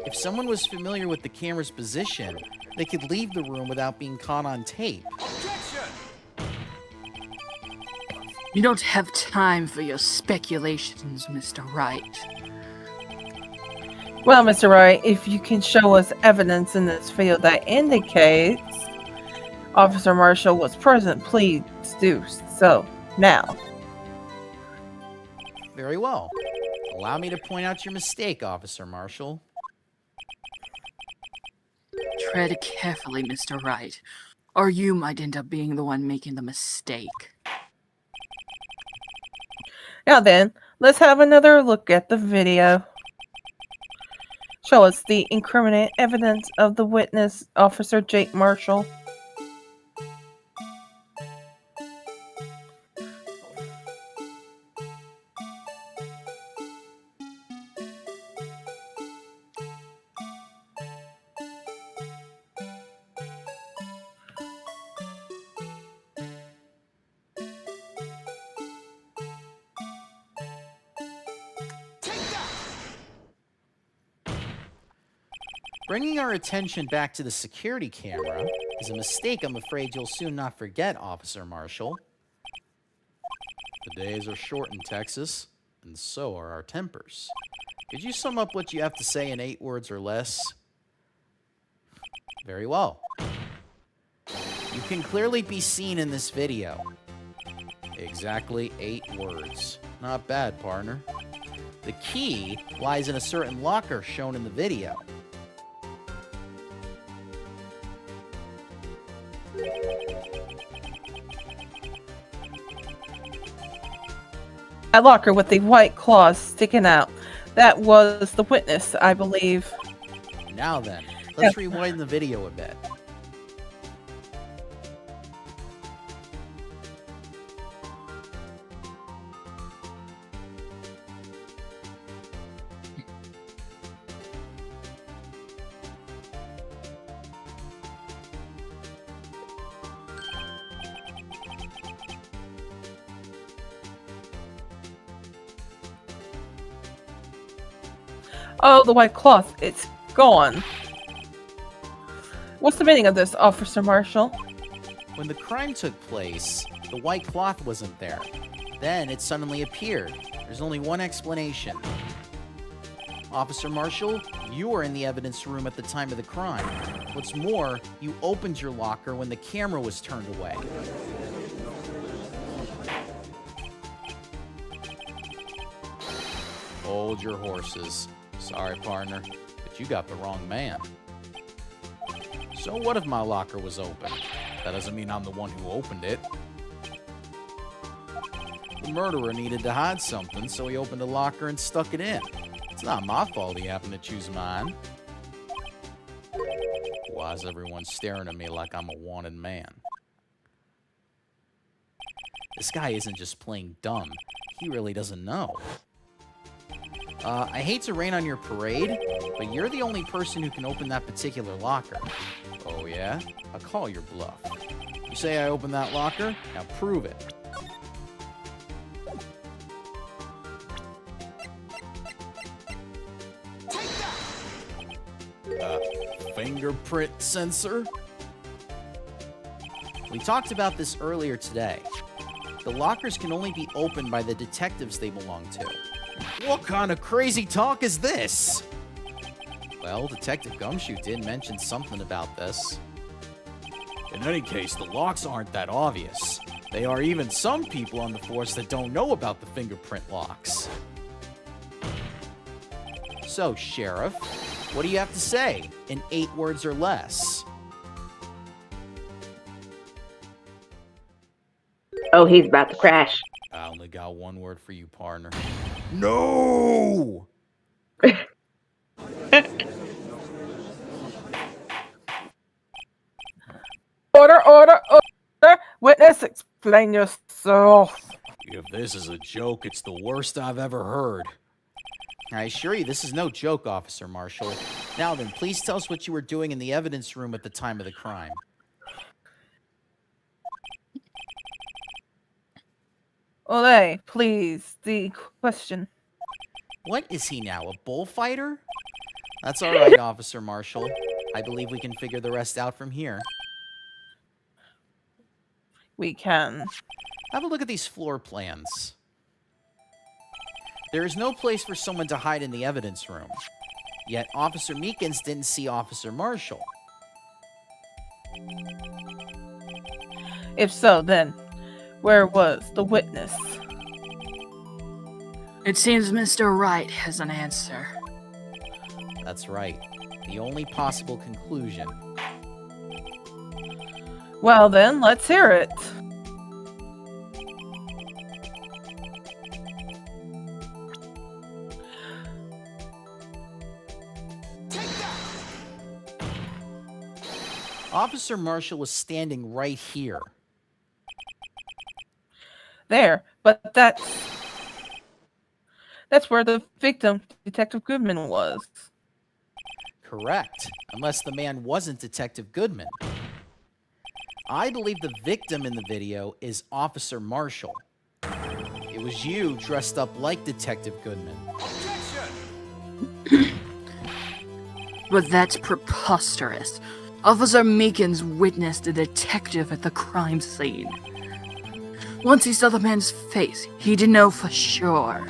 If someone was familiar with the camera's position, they could leave the room without being caught on tape. You don't have time for your speculations, Mr. Wright. Well, Mr. Wright, if you can show us evidence in this field that indicates Officer Marshall was present, please do so now. Very well. Allow me to point out your mistake, Officer Marshall. Tread carefully, Mr. Wright, or you might end up being the one making the mistake. Now then, let's have another look at the video. Show us the incriminating evidence of the witness, Officer Jake Marshall. Bringing our attention back to the security camera is a mistake I'm afraid you'll soon not forget, Officer Marshall. The days are short in Texas, and so are our tempers. Could you sum up what you have to say in 8 words or less? Very well. You can clearly be seen in this video. Exactly 8 words. Not bad, partner. The key lies in a certain locker shown in the video. That locker with the white claws sticking out. That was the witness, I believe. Now then, let's rewind the video a bit. Oh, the white cloth. It's gone. What's the meaning of this, Officer Marshall? When the crime took place, the white cloth wasn't there. Then it suddenly appeared. There's only one explanation. Officer Marshall, you were in the evidence room at the time of the crime. What's more, you opened your locker when the camera was turned away. Hold your horses. Sorry, partner, but you got the wrong man. So what if my locker was open? That doesn't mean I'm the one who opened it. The murderer needed to hide something, so he opened a locker and stuck it in. It's not my fault he happened to choose mine. Why is everyone staring at me like I'm a wanted man? This guy isn't just playing dumb. He really doesn't know. I hate to rain on your parade, but you're the only person who can open that particular locker. Oh yeah? I'll call your bluff. You say I opened that locker? Now prove it. Fingerprint sensor? We talked about this earlier today. The lockers can only be opened by the detectives they belong to. What kind of crazy talk is this? Well, Detective Gumshoe did mention something about this. In any case, the locks aren't that obvious. There are even some people on the force that don't know about the fingerprint locks. So, Sheriff, what do you have to say in 8 words or less? Oh, he's about to crash. I only got 1 word for you, partner. No! Order, order, order! Witness, explain yourself. If this is a joke, it's the worst I've ever heard. I assure you, this is no joke, Officer Marshall. Now then, please tell us what you were doing in the evidence room at the time of the crime. Olay, please, the question. What is he now, a bullfighter? That's all right, Officer Marshall. I believe we can figure the rest out from here. We can. Have a look at these floor plans. There is no place for someone to hide in the evidence room. Yet Officer Meekins didn't see Officer Marshall. If so, then, where was the witness? It seems Mr. Wright has an answer. That's right. The only possible conclusion. Well then, let's hear it. Officer Marshall was standing right here. There, but that's where the victim, Detective Goodman, was. Correct, unless the man wasn't Detective Goodman. I believe the victim in the video is Officer Marshall. It was you dressed up like Detective Goodman. But that's preposterous. Officer Meekins witnessed a detective at the crime scene. Once he saw the man's face, he didn't know for sure.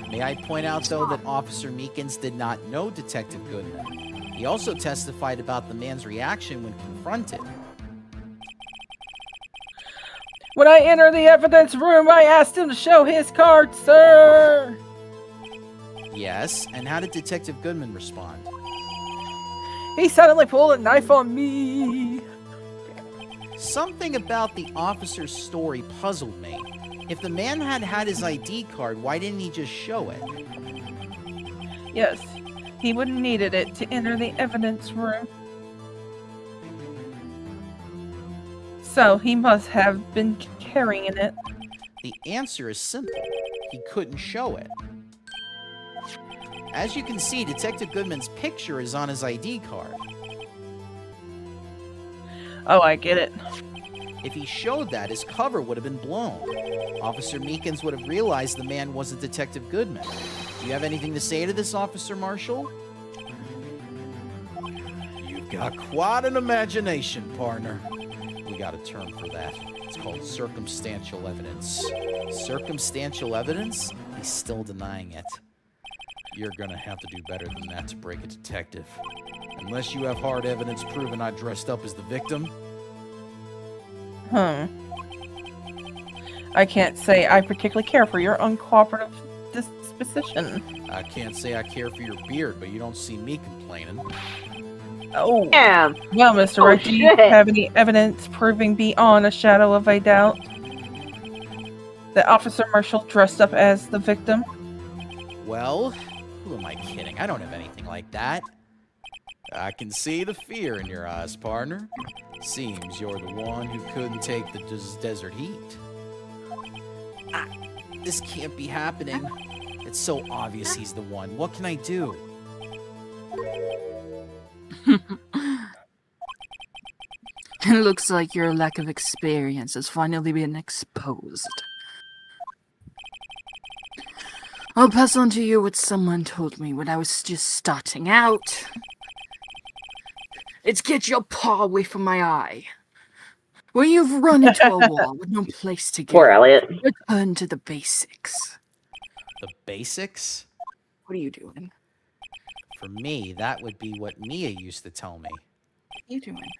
May I point out, though, that Officer Meekins did not know Detective Goodman. He also testified about the man's reaction when confronted. When I entered the evidence room, I asked him to show his card, sir. Yes, and how did Detective Goodman respond? He suddenly pulled a knife on me. Something about the officer's story puzzled me. If the man had his ID card, why didn't he just show it? Yes, he would have needed it to enter the evidence room. So he must have been carrying it. The answer is simple. He couldn't show it. As you can see, Detective Goodman's picture is on his ID card. Oh, I get it. If he showed that, his cover would have been blown. Officer Meekins would have realized the man wasn't Detective Goodman. Do you have anything to say to this, Officer Marshall? You've got quite an imagination, partner. We got a term for that. It's called circumstantial evidence. Circumstantial evidence? He's still denying it. You're gonna have to do better than that to break a detective. Unless you have hard evidence proving I dressed up as the victim. I can't say I particularly care for your uncooperative disposition. I can't say I care for your beard, but you don't see me complaining. Oh. Damn. Well, Mr. Oh, Wright, do you shit. have any evidence proving beyond a shadow of a doubt that Officer Marshall dressed up as the victim? Well, who am I kidding? I don't have anything like that. I can see the fear in your eyes, partner. Seems you're the one who couldn't take the desert heat. This can't be happening. It's so obvious he's the one. What can I do? It looks like your lack of experience has finally been exposed. I'll pass on to you what someone told me when I was just starting out. It's get your paw away from my eye. When you've run into a wall with no place to Poor go, Elliot. return to the basics. The basics? What are you doing? For me, that would be what Mia used to tell me. What are you doing?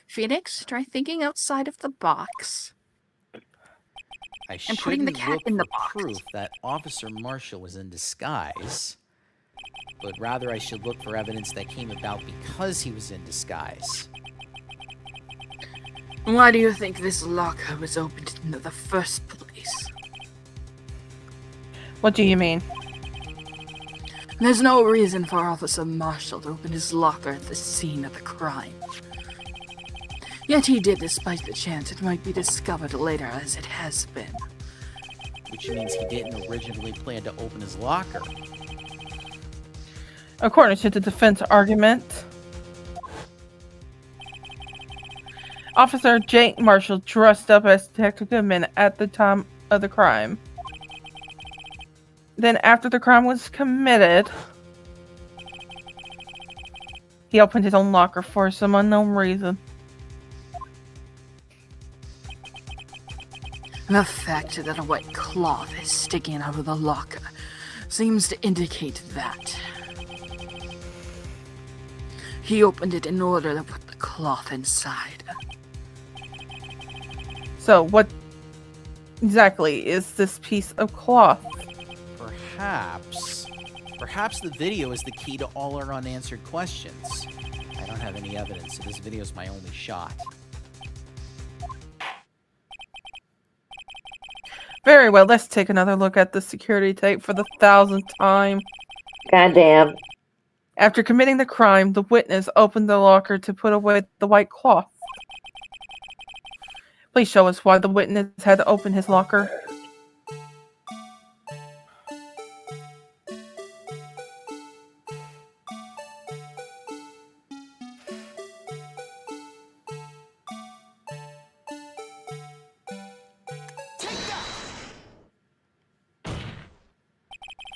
Phoenix, try thinking outside of the box. I And putting the shouldn't cat look in the for box. proof that Officer Marshall was in disguise, but rather I should look for evidence that came about because he was in disguise. Why do you think this locker was opened in the first place? What do you mean? There's no reason for Officer Marshall to open his locker at the scene of the crime. Yet he did, despite the chance it might be discovered later, as it has been. Which means he didn't originally plan to open his locker. According to the defense argument, Officer Jake Marshall dressed up as Detective Goodman at the time of the crime. Then after the crime was committed, he opened his own locker for some unknown reason. The fact that a white cloth is sticking out of the locker seems to indicate that. He opened it in order to put the cloth inside. So what exactly is this piece of cloth? Perhaps the video is the key to all our unanswered questions. I don't have any evidence, so this video is my only shot. Very well, let's take another look at the security tape for the 1000th time. Goddamn. After committing the crime, the witness opened the locker to put away the white cloth. Please show us why the witness had to open his locker.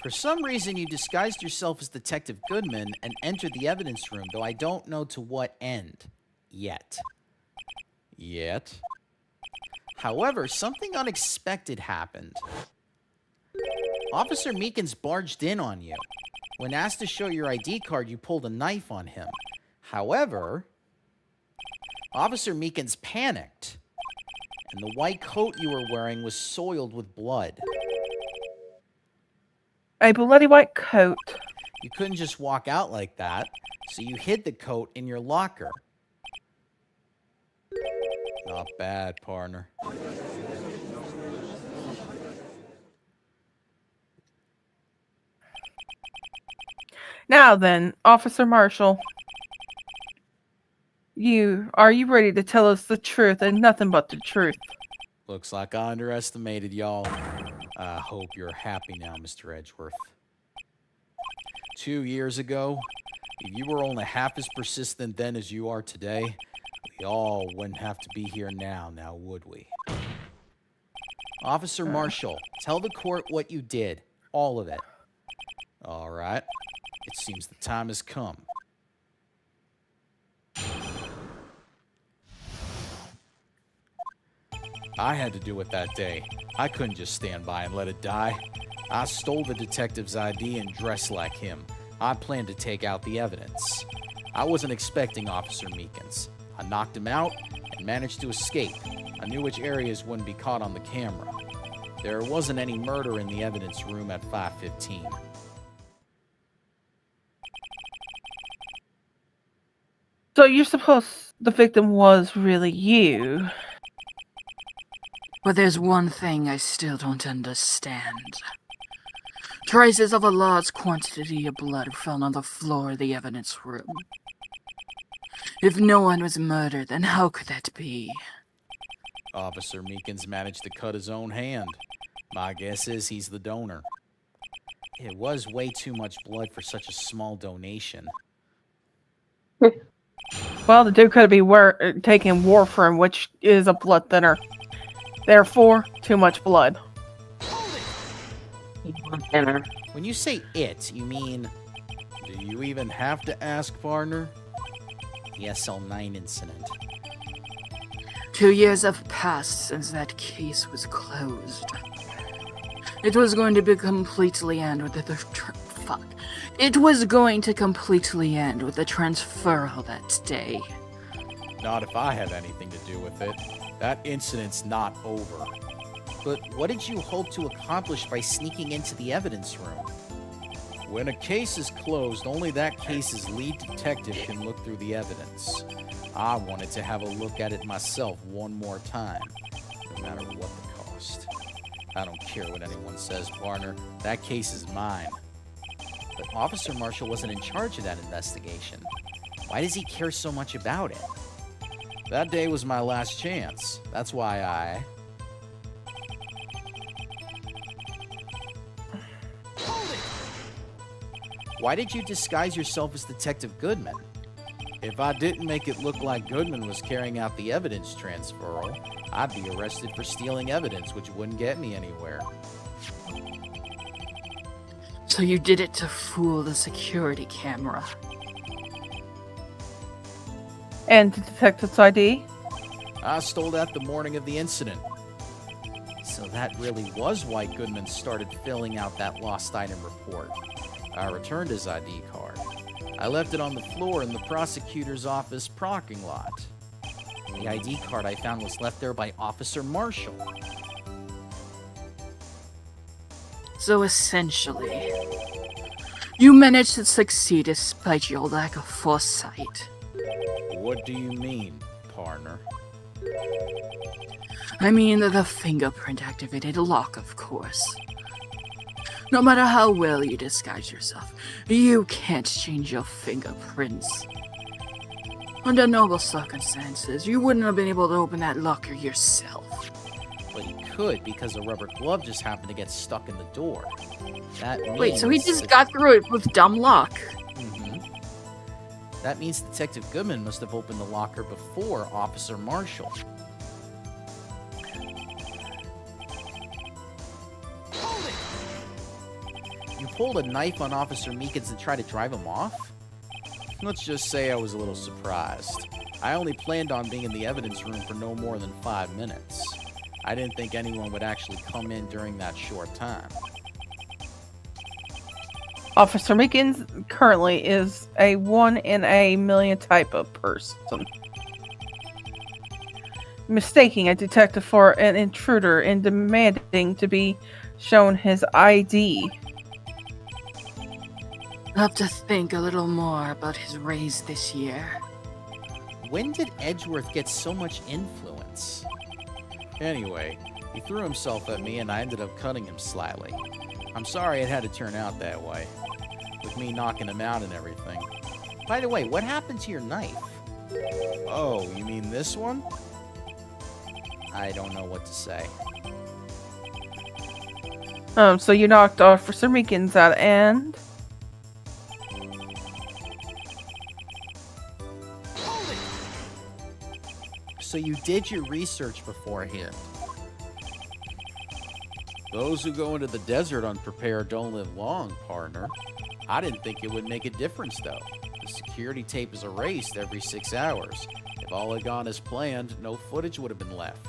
For some reason, you disguised yourself as Detective Goodman and entered the evidence room, though I don't know to what end. Yet. However, something unexpected happened. Officer Meekins barged in on you. When asked to show your ID card, you pulled a knife on him. However, Officer Meekins panicked, and the white coat you were wearing was soiled with blood. A bloody white coat. You couldn't just walk out like that, so you hid the coat in your locker. Not bad, partner. Now then, Officer Marshall. Are you ready to tell us the truth and nothing but the truth? Looks like I underestimated y'all. I hope you're happy now, Mr. Edgeworth. 2 years ago, if you were only half as persistent then as you are today, we all wouldn't have to be here now, would we? Officer Marshall, tell the court what you did. All of it. All right. It seems the time has come. I had to do it that day. I couldn't just stand by and let it die. I stole the detective's ID and dressed like him. I planned to take out the evidence. I wasn't expecting Officer Meekins. I knocked him out and managed to escape. I knew which areas wouldn't be caught on the camera. There wasn't any murder in the evidence room at 5:15. So you suppose the victim was really you? But there's one thing I still don't understand. Traces of a large quantity of blood found on the floor of the evidence room. If no one was murdered, then how could that be? Officer Meekins managed to cut his own hand. My guess is he's the donor. It was way too much blood for such a small donation. Well, the dude could be taking warfarin, which is a blood thinner. Therefore, too much blood. Dinner. When you say it, you mean... Do you even have to ask, partner? The SL9 incident. 2 years have passed since that case was closed. It was going to be completely end with It was going to completely end with the transferal that day. Not if I have anything to do with it. That incident's not over. But what did you hope to accomplish by sneaking into the evidence room? When a case is closed, only that case's lead detective can look through the evidence. I wanted to have a look at it myself one more time, no matter what the cost. I don't care what anyone says, partner. That case is mine. But Officer Marshall wasn't in charge of that investigation. Why does he care so much about it? That day was my last chance. That's why I... Why did you disguise yourself as Detective Goodman? If I didn't make it look like Goodman was carrying out the evidence transferal, I'd be arrested for stealing evidence, which wouldn't get me anywhere. So you did it to fool the security camera. And the detective's ID? I stole that the morning of the incident. So that really was why Goodman started filling out that lost item report. I returned his ID card. I left it on the floor in the prosecutor's office parking lot. The ID card I found was left there by Officer Marshall. So essentially, you managed to succeed despite your lack of foresight. What do you mean, partner? I mean the fingerprint activated lock, of course. No matter how well you disguise yourself, you can't change your fingerprints. Under normal circumstances, you wouldn't have been able to open that locker yourself. But he could because a rubber glove just happened to get stuck in the door. That Wait, so he means just that- got through it with dumb luck. Mhm. That means Detective Goodman must have opened the locker before Officer Marshall. You pulled a knife on Officer Meekins to try to drive him off? Let's just say I was a little surprised. I only planned on being in the evidence room for no more than 5 minutes. I didn't think anyone would actually come in during that short time. Officer Meekins currently is a 1 in a million type of person. Mistaking a detective for an intruder and demanding to be shown his ID. I'll have to think a little more about his raise this year. When did Edgeworth get so much influence? Anyway, he threw himself at me and I ended up cutting him slightly. I'm sorry it had to turn out that way, with me knocking him out and everything. By the way, what happened to your knife? Oh, you mean this one? I don't know what to say. So you knocked Officer Meekins out and... So you did your research beforehand. Those who go into the desert unprepared don't live long, partner. I didn't think it would make a difference, though. The security tape is erased every 6 hours. If all had gone as planned, no footage would have been left.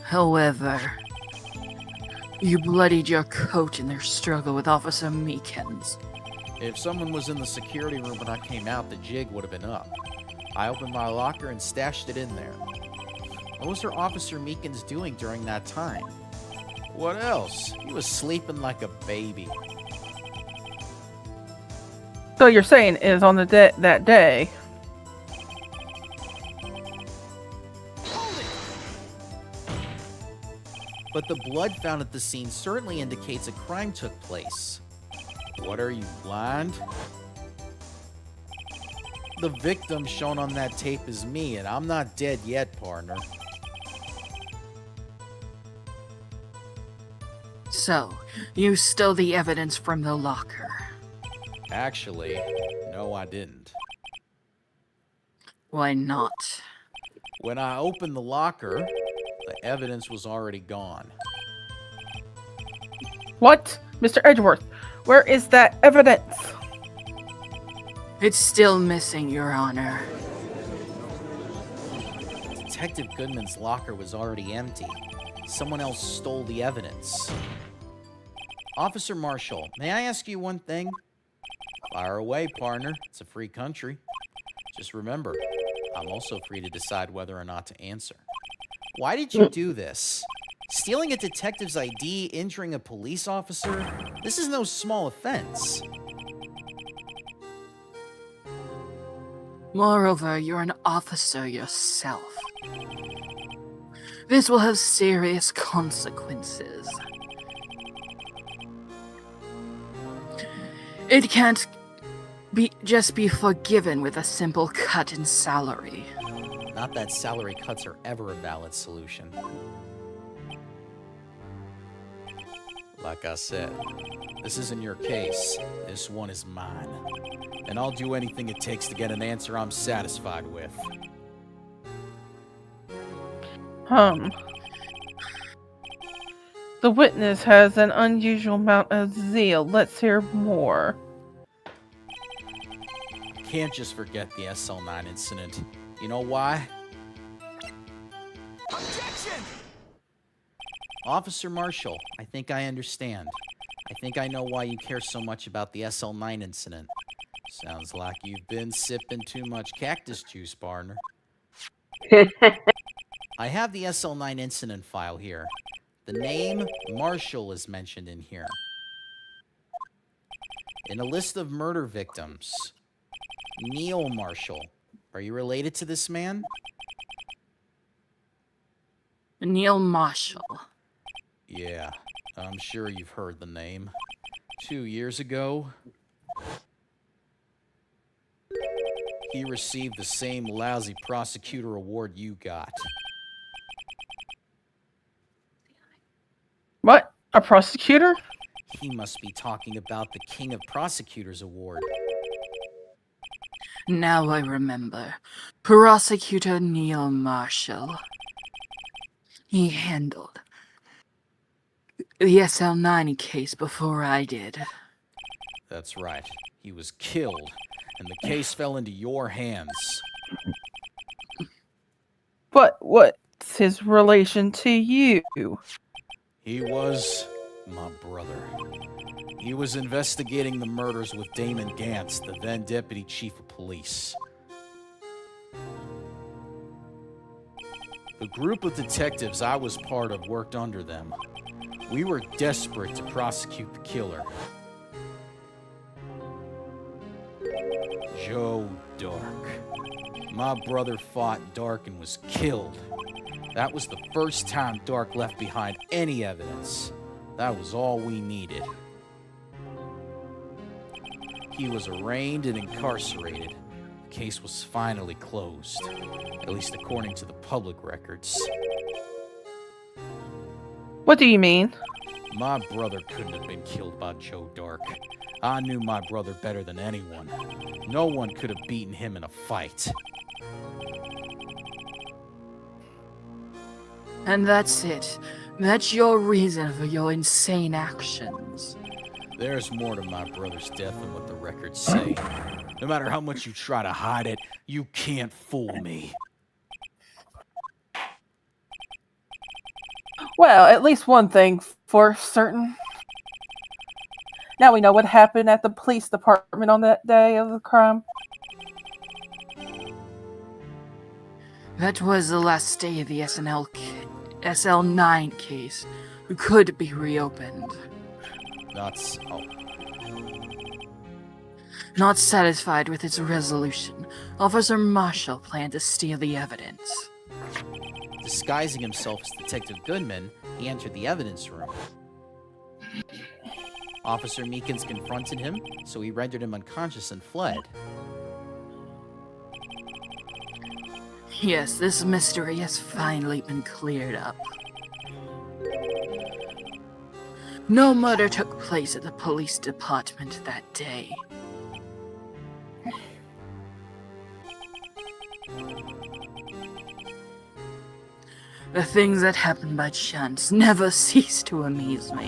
However, you bloodied your coat in their struggle with Officer Meekins. If someone was in the security room when I came out, the jig would have been up. I opened my locker and stashed it in there. What was Officer Meekins doing during that time? What else? He was sleeping like a baby. So you're saying is on the that day. But the blood found at the scene certainly indicates a crime took place. What are you, blind? The victim shown on that tape is me, and I'm not dead yet, partner. So, you stole the evidence from the locker. Actually, no, I didn't. Why not? When I opened the locker, the evidence was already gone. What? Mr. Edgeworth, where is that evidence? It's still missing, Your Honor. Detective Goodman's locker was already empty. Someone else stole the evidence. Officer Marshall, may I ask you one thing? Fire away, partner. It's a free country. Just remember, I'm also free to decide whether or not to answer. Why did you do this? Stealing a detective's ID, injuring a police officer? This is no small offense. Moreover, you're an officer yourself. This will have serious consequences. It can't just be forgiven with a simple cut in salary. Not that salary cuts are ever a valid solution. Like I said, this isn't your case. This one is mine. And I'll do anything it takes to get an answer I'm satisfied with. The witness has an unusual amount of zeal. Let's hear more. Can't just forget the SL9 incident. You know why? Objection! Officer Marshall, I think I understand. I think I know why you care so much about the SL9 incident. Sounds like you've been sipping too much cactus juice, partner. I have the SL9 incident file here. The name Marshall is mentioned in here. In a list of murder victims, Neil Marshall. Are you related to this man? Neil Marshall. Yeah, I'm sure you've heard the name. 2 years ago, he received the same lousy prosecutor award you got. What? A prosecutor? He must be talking about the King of Prosecutors Award. Now I remember. Prosecutor Neil Marshall. He handled the SL9 case before I did. That's right. He was killed, and the case fell into your hands. But what's his relation to you? He was my brother. He was investigating the murders with Damon Gantz, the then Deputy Chief of Police. The group of detectives I was part of worked under them. We were desperate to prosecute the killer. Joe Dark. My brother fought Dark and was killed. That was the first time Dark left behind any evidence. That was all we needed. He was arraigned and incarcerated. The case was finally closed, at least according to the public records. What do you mean? My brother couldn't have been killed by Joe Dark. I knew my brother better than anyone. No one could have beaten him in a fight. And that's it. That's your reason for your insane actions. There's more to my brother's death than what the records say. No matter how much you try to hide it, you can't fool me. Well, at least one thing for certain. Now we know what happened at the police department on that day of the crime. That was the last day of the SL9 case. It could be reopened. Not so. Not satisfied with its resolution, Officer Marshall planned to steal the evidence. Disguising himself as Detective Goodman, he entered the evidence room. Officer Meekins confronted him, so he rendered him unconscious and fled. Yes, this mystery has finally been cleared up. No murder took place at the police department that day. The things that happen by chance never cease to amaze me.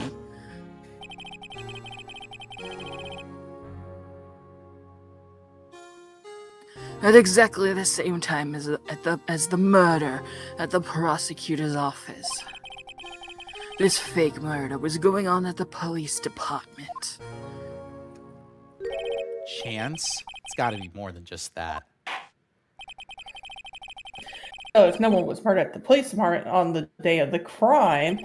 At exactly the same time as the murder at the prosecutor's office. This fake murder was going on at the police department. Chance? It's gotta be more than just that. So if no one was murdered at the police department on the day of the crime,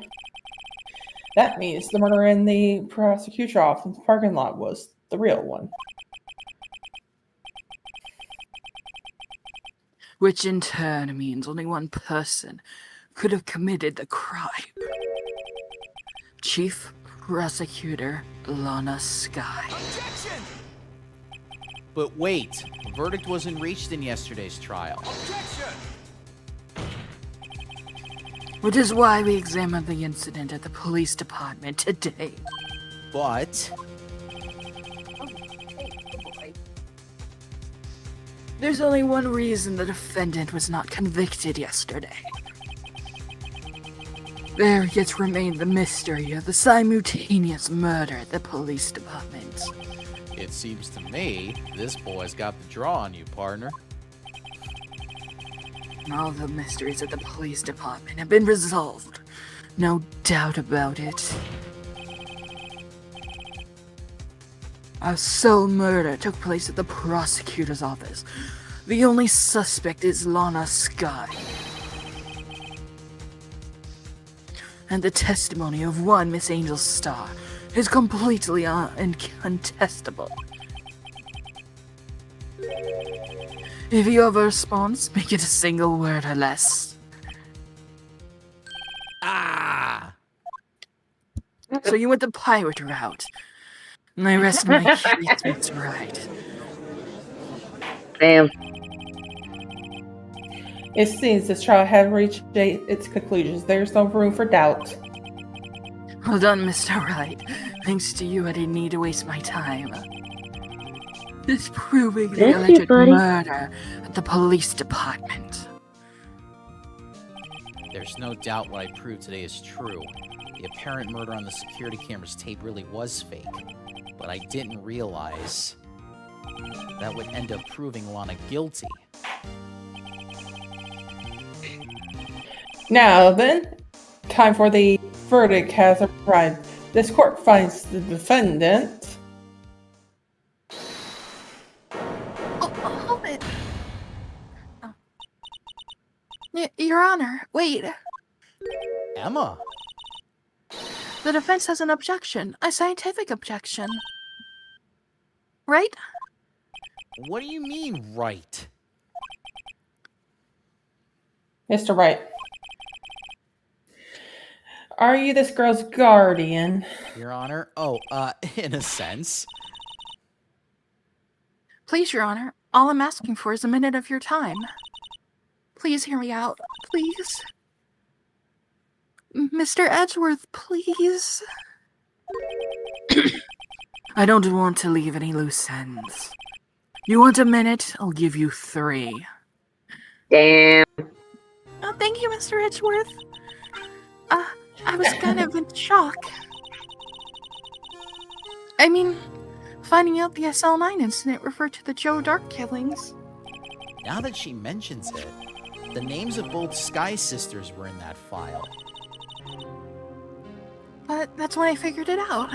that means the murder in the prosecutor's office parking lot was the real one. Which in turn means only one person could have committed the crime. Chief Prosecutor Lana Skye. Objection! But wait, a verdict wasn't reached in yesterday's trial. Objection! Which is why we examined the incident at the police department today. But There's only one reason the defendant was not convicted yesterday. There yet remained the mystery of the simultaneous murder at the police department. it seems to me this boy's got the draw on you, partner. All the mysteries at the police department have been resolved. No doubt about it. A sole murder took place at the prosecutor's office. The only suspect is Lana Skye. And the testimony of one Miss Angel Starr is completely incontestable. If you have a response, make it a single word or less. Ah! So you went the pirate route. And I rest my case, Mr. Wright. Damn. It seems this trial has reached its conclusions. There's no room for doubt. Well done, Mr. Wright. Thanks to you, I didn't need to waste my time. Disproving the Bless you, alleged buddy. murder at the police department. There's no doubt what I proved today is true. The apparent murder on the security camera's tape really was fake. But I didn't realize that would end up proving Lana guilty. Now then, time for the verdict has arrived. This court finds the defendant. Oh, hold it. Oh. Your Honor, wait. Emma! The defense has an objection, a scientific objection. Right? What do you mean, right? Mr. Wright. Are you this girl's guardian? Your Honor? Oh, in a sense. Please, Your Honor, all I'm asking for is a minute of your time. Please hear me out, please. Mr. Edgeworth, please. I don't want to leave any loose ends. You want a minute? I'll give you 3. Damn. Oh, thank you, Mr. Edgeworth. I was kind of in shock. I mean, finding out the SL9 incident referred to the Joe Dark killings. Now that she mentions it, the names of both Sky Sisters were in that file. But that's when I figured it out.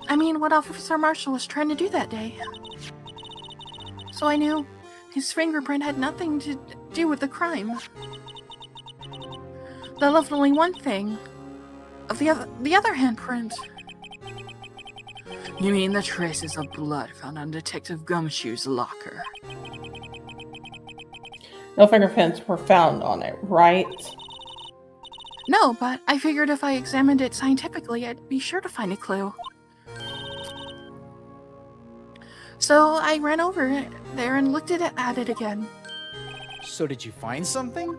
I mean, what Officer Marshall was trying to do that day. So I knew his fingerprint had nothing to do with the crime. That left only one thing. Of the other handprint. You mean the traces of blood found on Detective Gumshoe's locker? No fingerprints were found on it, right? No, but I figured if I examined it scientifically, I'd be sure to find a clue. So I ran over there and looked at it again. So did you find something?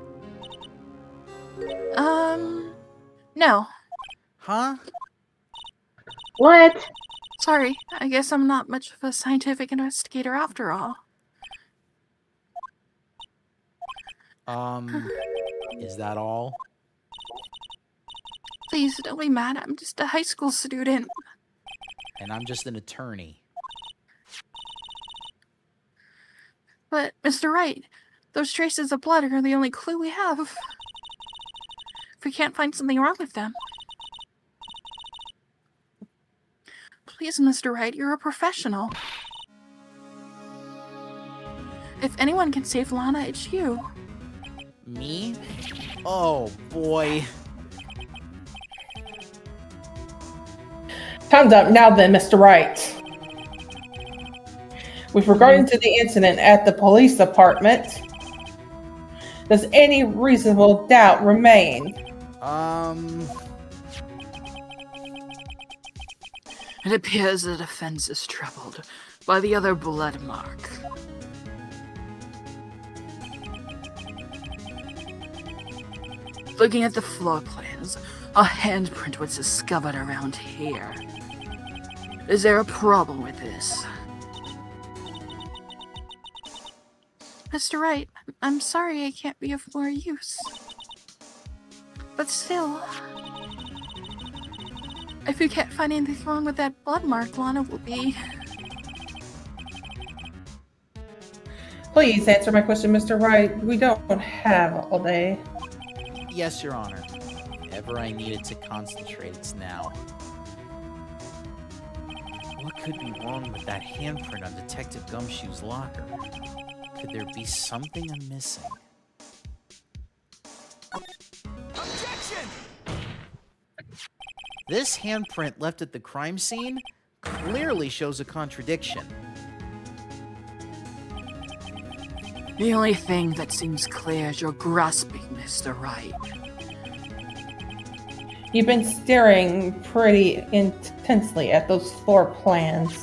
No. Huh? What? Sorry, I guess I'm not much of a scientific investigator after all. Is that all? Please, don't be mad, I'm just a high school student. And I'm just an attorney. But, Mr. Wright, those traces of blood are the only clue we have. If we can't find something wrong with them. Please, Mr. Wright, you're a professional. If anyone can save Lana, it's you. Me? Oh, boy. Time's up now then, Mr. Wright. With regard to the incident at the police department, does any reasonable doubt remain? It appears the defense is troubled by the other blood mark. Looking at the floor plans, a handprint was discovered around here. Is there a problem with this? Mr. Wright, I'm sorry I can't be of more use. But still, if you can't find anything wrong with that blood mark, Lana will be... Please answer my question, Mr. Wright. We don't have all day. Yes, Your Honor. If ever I needed to concentrate, it's now. What could be wrong with that handprint on Detective Gumshoe's locker? Could there be something I'm missing? Objection! This handprint left at the crime scene clearly shows a contradiction. The only thing that seems clear is you're grasping, Mr. Wright. You've been staring pretty intensely at those floor plans.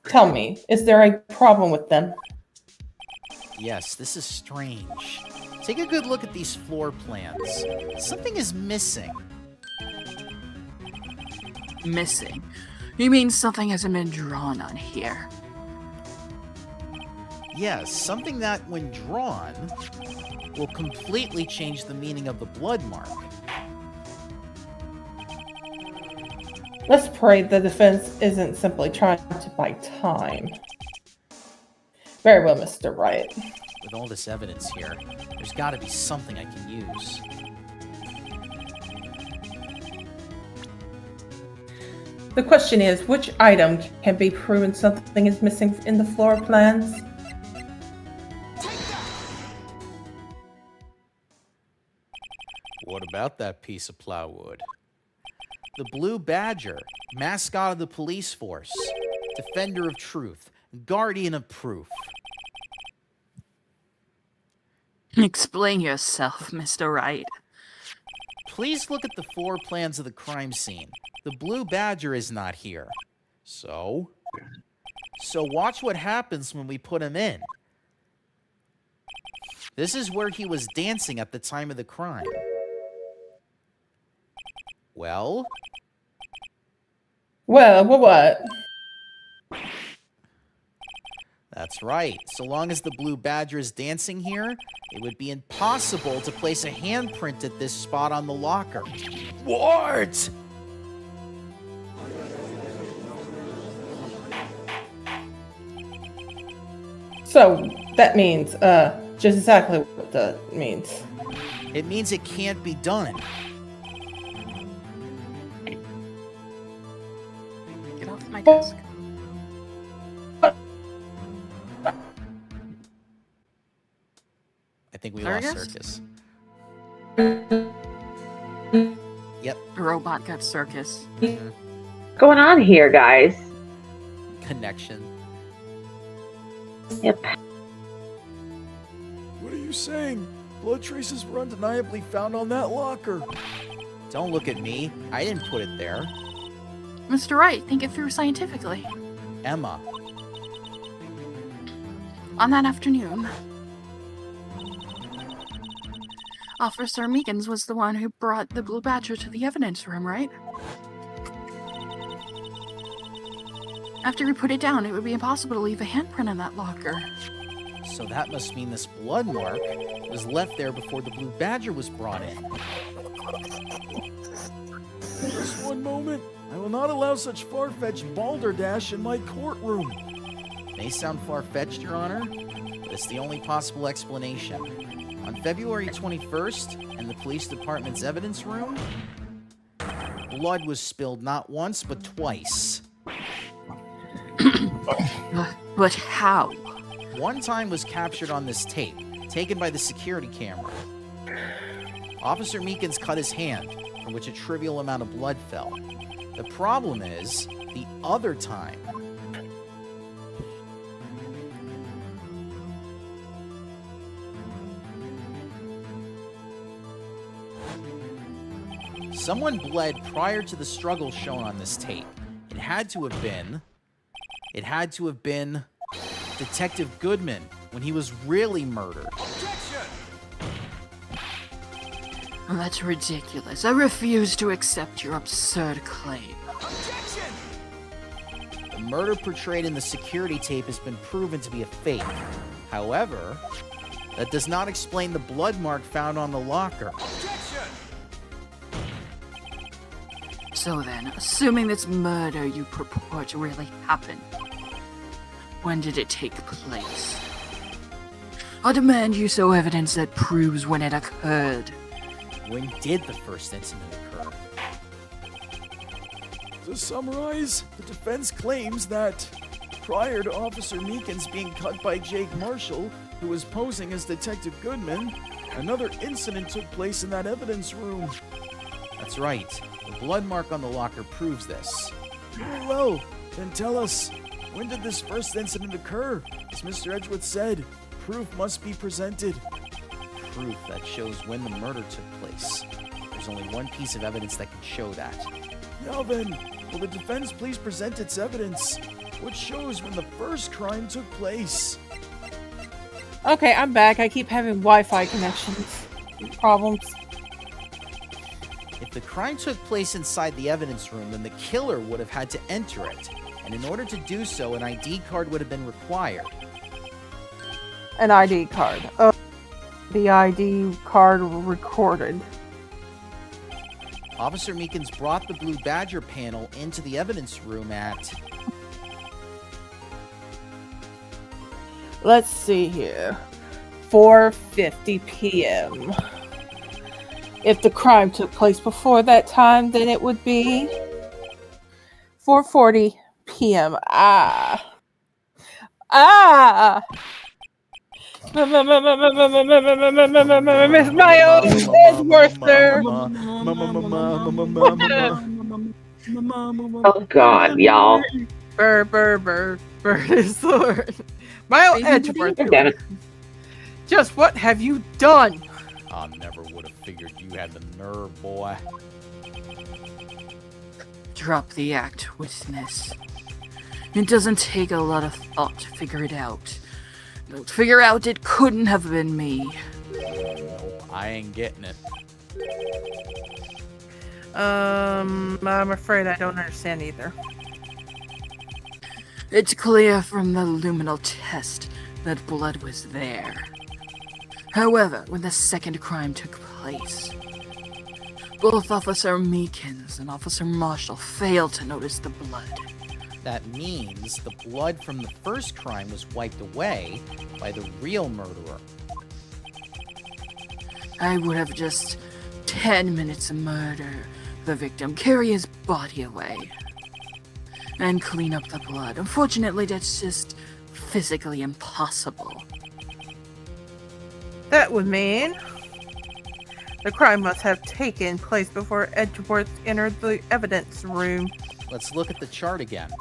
Tell me, is there a problem with them? Yes, this is strange. Take a good look at these floor plans. Something is missing. Missing? You mean something hasn't been drawn on here? Yes, something that, when drawn, will completely change the meaning of the blood mark. Let's pray the defense isn't simply trying to buy time. Very well, Mr. Wright. With all this evidence here, there's got to be something I can use. The question is, which item can be proven something is missing in the floor plans? What about that piece of plywood? The Blue Badger, mascot of the police force, defender of truth, guardian of proof. Explain yourself, Mr. Wright. Please look at the floor plans of the crime scene. The Blue Badger is not here. So watch what happens when we put him in. This is where he was dancing at the time of the crime. Well? Well, what? That's right. So long as the Blue Badger is dancing here, it would be impossible to place a handprint at this spot on the locker. What? So, that means, just exactly what that means. It means it can't be done. Get off my desk. I think we Circus? lost Circus. Yep. The robot got circus. Mhm. What's going on here, guys? Connection. Yep. What are you saying? Blood traces were undeniably found on that locker. Don't look at me. I didn't put it there. Mr. Wright, think it through scientifically. Emma. On that afternoon, Officer Meekins was the one who brought the Blue Badger to the evidence room, right? After we put it down, it would be impossible to leave a handprint in that locker. So that must mean this blood mark was left there before the Blue Badger was brought in. Just one moment. I will not allow such far-fetched balderdash in my courtroom. May sound far-fetched, Your Honor, but it's the only possible explanation. On February 21st, in the police department's evidence room, blood was spilled not once, but twice. But how? One time was captured on this tape, taken by the security camera. Officer Meekins cut his hand, from which a trivial amount of blood fell. The problem is, the other time, someone bled prior to the struggle shown on this tape. It had to have been Detective Goodman when he was really murdered. That's ridiculous. I refuse to accept your absurd claim. The murder portrayed in the security tape has been proven to be a fake. However, that does not explain the blood mark found on the locker. So then, assuming this murder you purport really happened, when did it take place? I demand you show evidence that proves when it occurred. When did the first incident occur? To summarize, the defense claims that prior to Officer Meekins being cut by Jake Marshall, who was posing as Detective Goodman, another incident took place in that evidence room. That's right. The blood mark on the locker proves this. Very well, then tell us, when did this first incident occur? As Mr. Edgewood said, proof must be presented. Proof that shows when the murder took place. There's There's only one piece of evidence that can show that. Now then, will the defense please present its evidence, which shows when the first crime took place? Okay, I'm back. I keep having Wi-Fi connections problems. If the crime took place inside the evidence room, then the killer would have had to enter it. And in order to do so, an ID card would have been required. An ID card. Oh, the ID card recorded. Officer Meekins brought the Blue Badger panel into the evidence room at... Let's see here. 4:50 p.m. If the crime took place before that time, then it would be 4:40 p.m. Miss Miles is worse there. Oh God, y'all. Bird is Lord. Miles Edgeworth. Damn it. Just what have you done? I never would have figured you had the nerve, boy. Drop the act, witness. It doesn't take a lot of thought to figure it out. Don't figure out it couldn't have been me. Nope, I ain't getting it. I'm afraid I don't understand either. It's clear from the luminal test that blood was there. However, when the second crime took place, both Officer Meekins and Officer Marshall failed to notice the blood. That means the blood from the first crime was wiped away by the real murderer. I would have just 10 minutes to murder the victim, carry his body away, and clean up the blood. Unfortunately, that's just physically impossible. That would mean the crime must have taken place before Edgeworth entered the evidence room. Let's look at the chart again.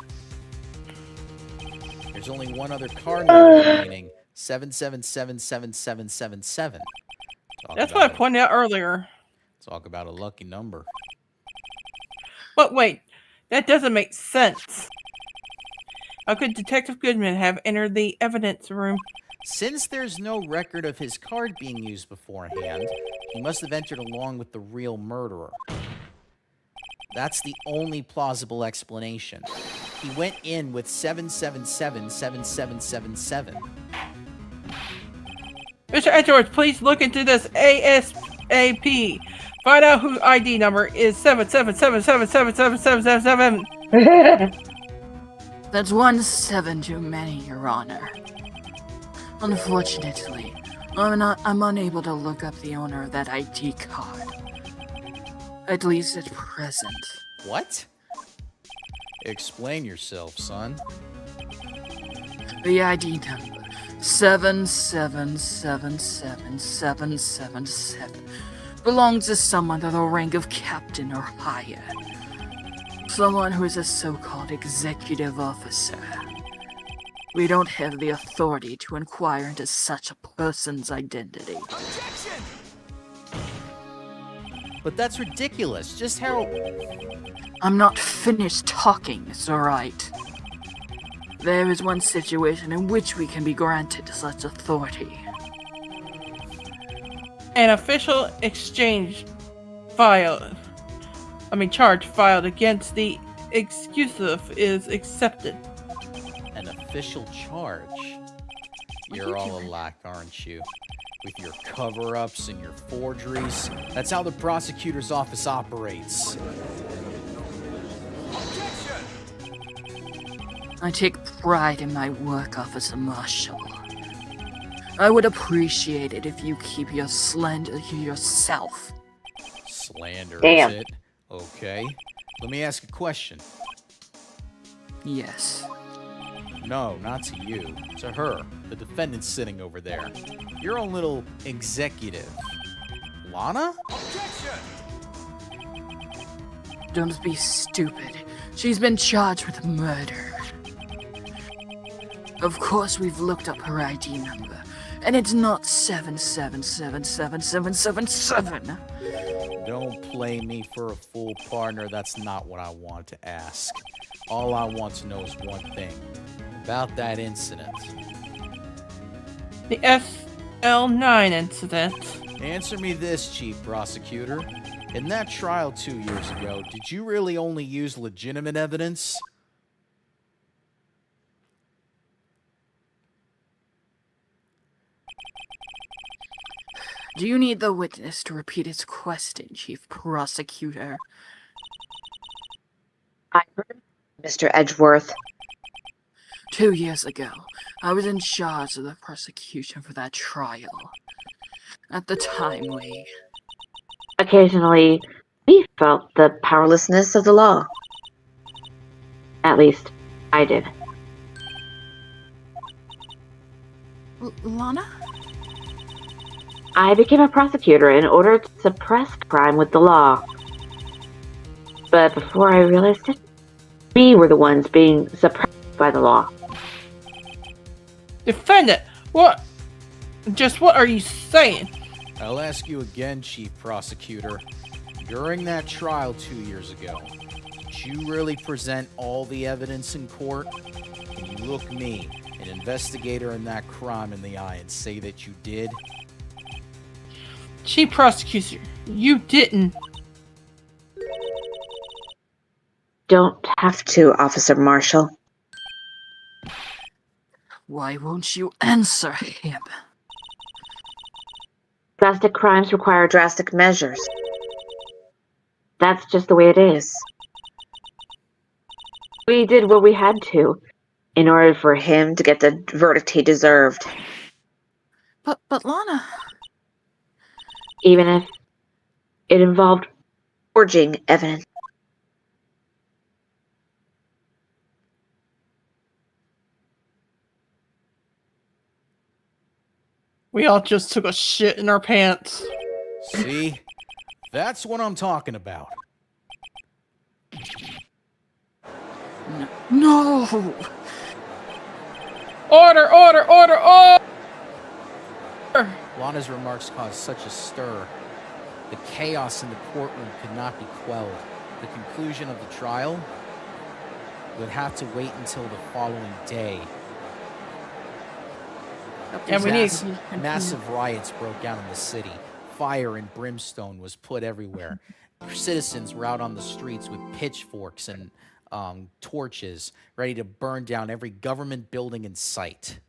There's only one other card number remaining, 7777777. That's what I pointed out earlier. Talk about a lucky number. But wait, that doesn't make sense. How could Detective Goodman have entered the evidence room? Since there's no record of his card being used beforehand, he must have entered along with the real murderer. That's the only plausible explanation. He went in with 7777777. Mr. Edgeworth, please look into this ASAP. Find out whose ID number is 777777777. That's 1 7 too many, Your Honor. Unfortunately, I'm unable to look up the owner of that ID card. At least at present. What? Explain yourself, son. The ID number 7777777 belongs to someone of the rank of captain or higher. Someone who is a so-called executive officer. We don't have the authority to inquire into such a person's identity. But that's ridiculous. Just how... I'm not finished talking, Mr. Wright. There is one situation in which we can be granted such authority. An official charge filed against the executive is accepted. An official charge? You're all alike, aren't you? With your cover-ups and your forgeries. That's how the prosecutor's office operates. I take pride in my work, Officer Marshall. I would appreciate it if you keep your slander to yourself. Slander, Damn. is it? Okay. Let me ask a question. Yes. No, not to you. To her. The defendant's sitting over there. Your own little executive. Lana? Don't be stupid. She's been charged with murder. Of course, we've looked up her ID number, and it's not 7777777. Don't play me for a fool, partner. That's not what I want to ask. All I want to know is one thing. About that incident. The FL9 incident. Answer me this, Chief Prosecutor. In that trial 2 years ago, did you really only use legitimate evidence? Do you need the witness to repeat his question, Chief Prosecutor? I heard Mr. Edgeworth. 2 years ago, I was in charge of the prosecution for that trial. At the time, Occasionally, we felt the powerlessness of the law. At least, I did. Lana? I became a prosecutor in order to suppress crime with the law. But before I realized it, we were the ones being suppressed by the law. Defendant, what are you saying? I'll ask you again, Chief Prosecutor. During that trial 2 years ago, did you really present all the evidence in court? Can you look me, an investigator in that crime, in the eye and say that you did? Chief Prosecutor, you didn't. Don't have to, Officer Marshall. why won't you answer him? Drastic crimes require drastic measures. That's just the way it is. We did what we had to in order for him to get the verdict he deserved. But Lana... Even if it involved forging evidence. We all just took a shit in our pants. See? That's what I'm talking about. No! Order, order, order, order! Lana's remarks caused such a stir. The chaos in the courtroom could not be quelled. The conclusion of the trial would have to wait until the following day. And we need Massive riots broke out in the city. Fire and brimstone was put everywhere. Citizens were out on the streets with pitchforks and torches, ready to burn down every government building in sight.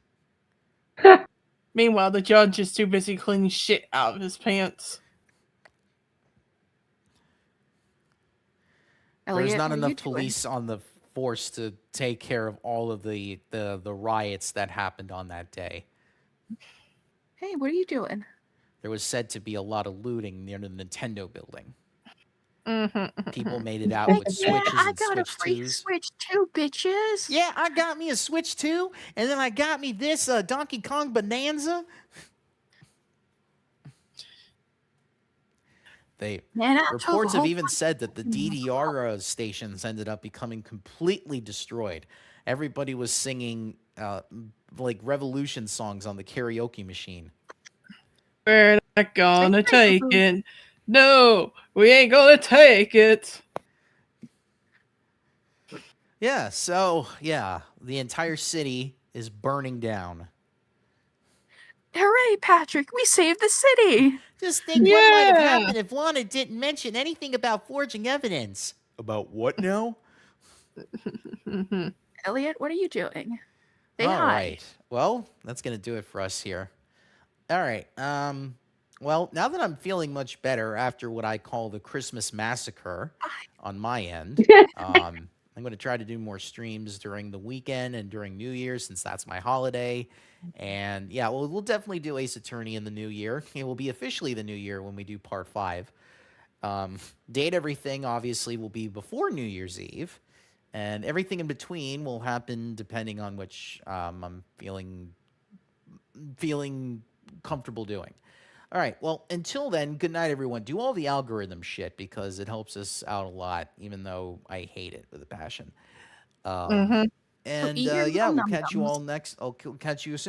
Meanwhile, the judge is too busy cleaning shit out of his pants. There's Elliot, not what are enough you doing? police on the force to take care of all of the riots that happened on that day. Hey, what are you doing? There was said to be a lot of looting near the Nintendo building. Mm-hmm. People made it out with Yeah, Switches I and got a Switch free 2s. Switch too, bitches. Yeah, I got me a Switch too, and then I got me this Donkey Kong Bonanza. Man, I told Reports the have whole even said that the DDR stations ended up becoming completely destroyed. Everybody was singing like revolution songs on the karaoke machine. We're not gonna take it. No, we ain't gonna take it. Yeah, so, yeah, the entire city is burning down. Hooray, Patrick! We saved the city. Just think what might have Yeah. happened if Lana didn't mention anything about forging evidence. About what now? Elliot, what are you doing? Say All hi. right. Well, that's going to do it for us here. All right. Well, now that I'm feeling much better after what I call the Christmas massacre on my end, I'm going to try to do more streams during the weekend and during New Year since that's my holiday. And yeah, we'll definitely do Ace Attorney in the new year. It will be officially the new year when we do part 5. Date everything obviously will be before New Year's Eve. And everything in between will happen depending on which I'm feeling comfortable doing. All right. Well, until then, good night, everyone. Do all the algorithm shit because it helps us out a lot, even though I hate it with a passion. And eat your yeah, we'll num-nums. catch you all next. I'll catch you soon.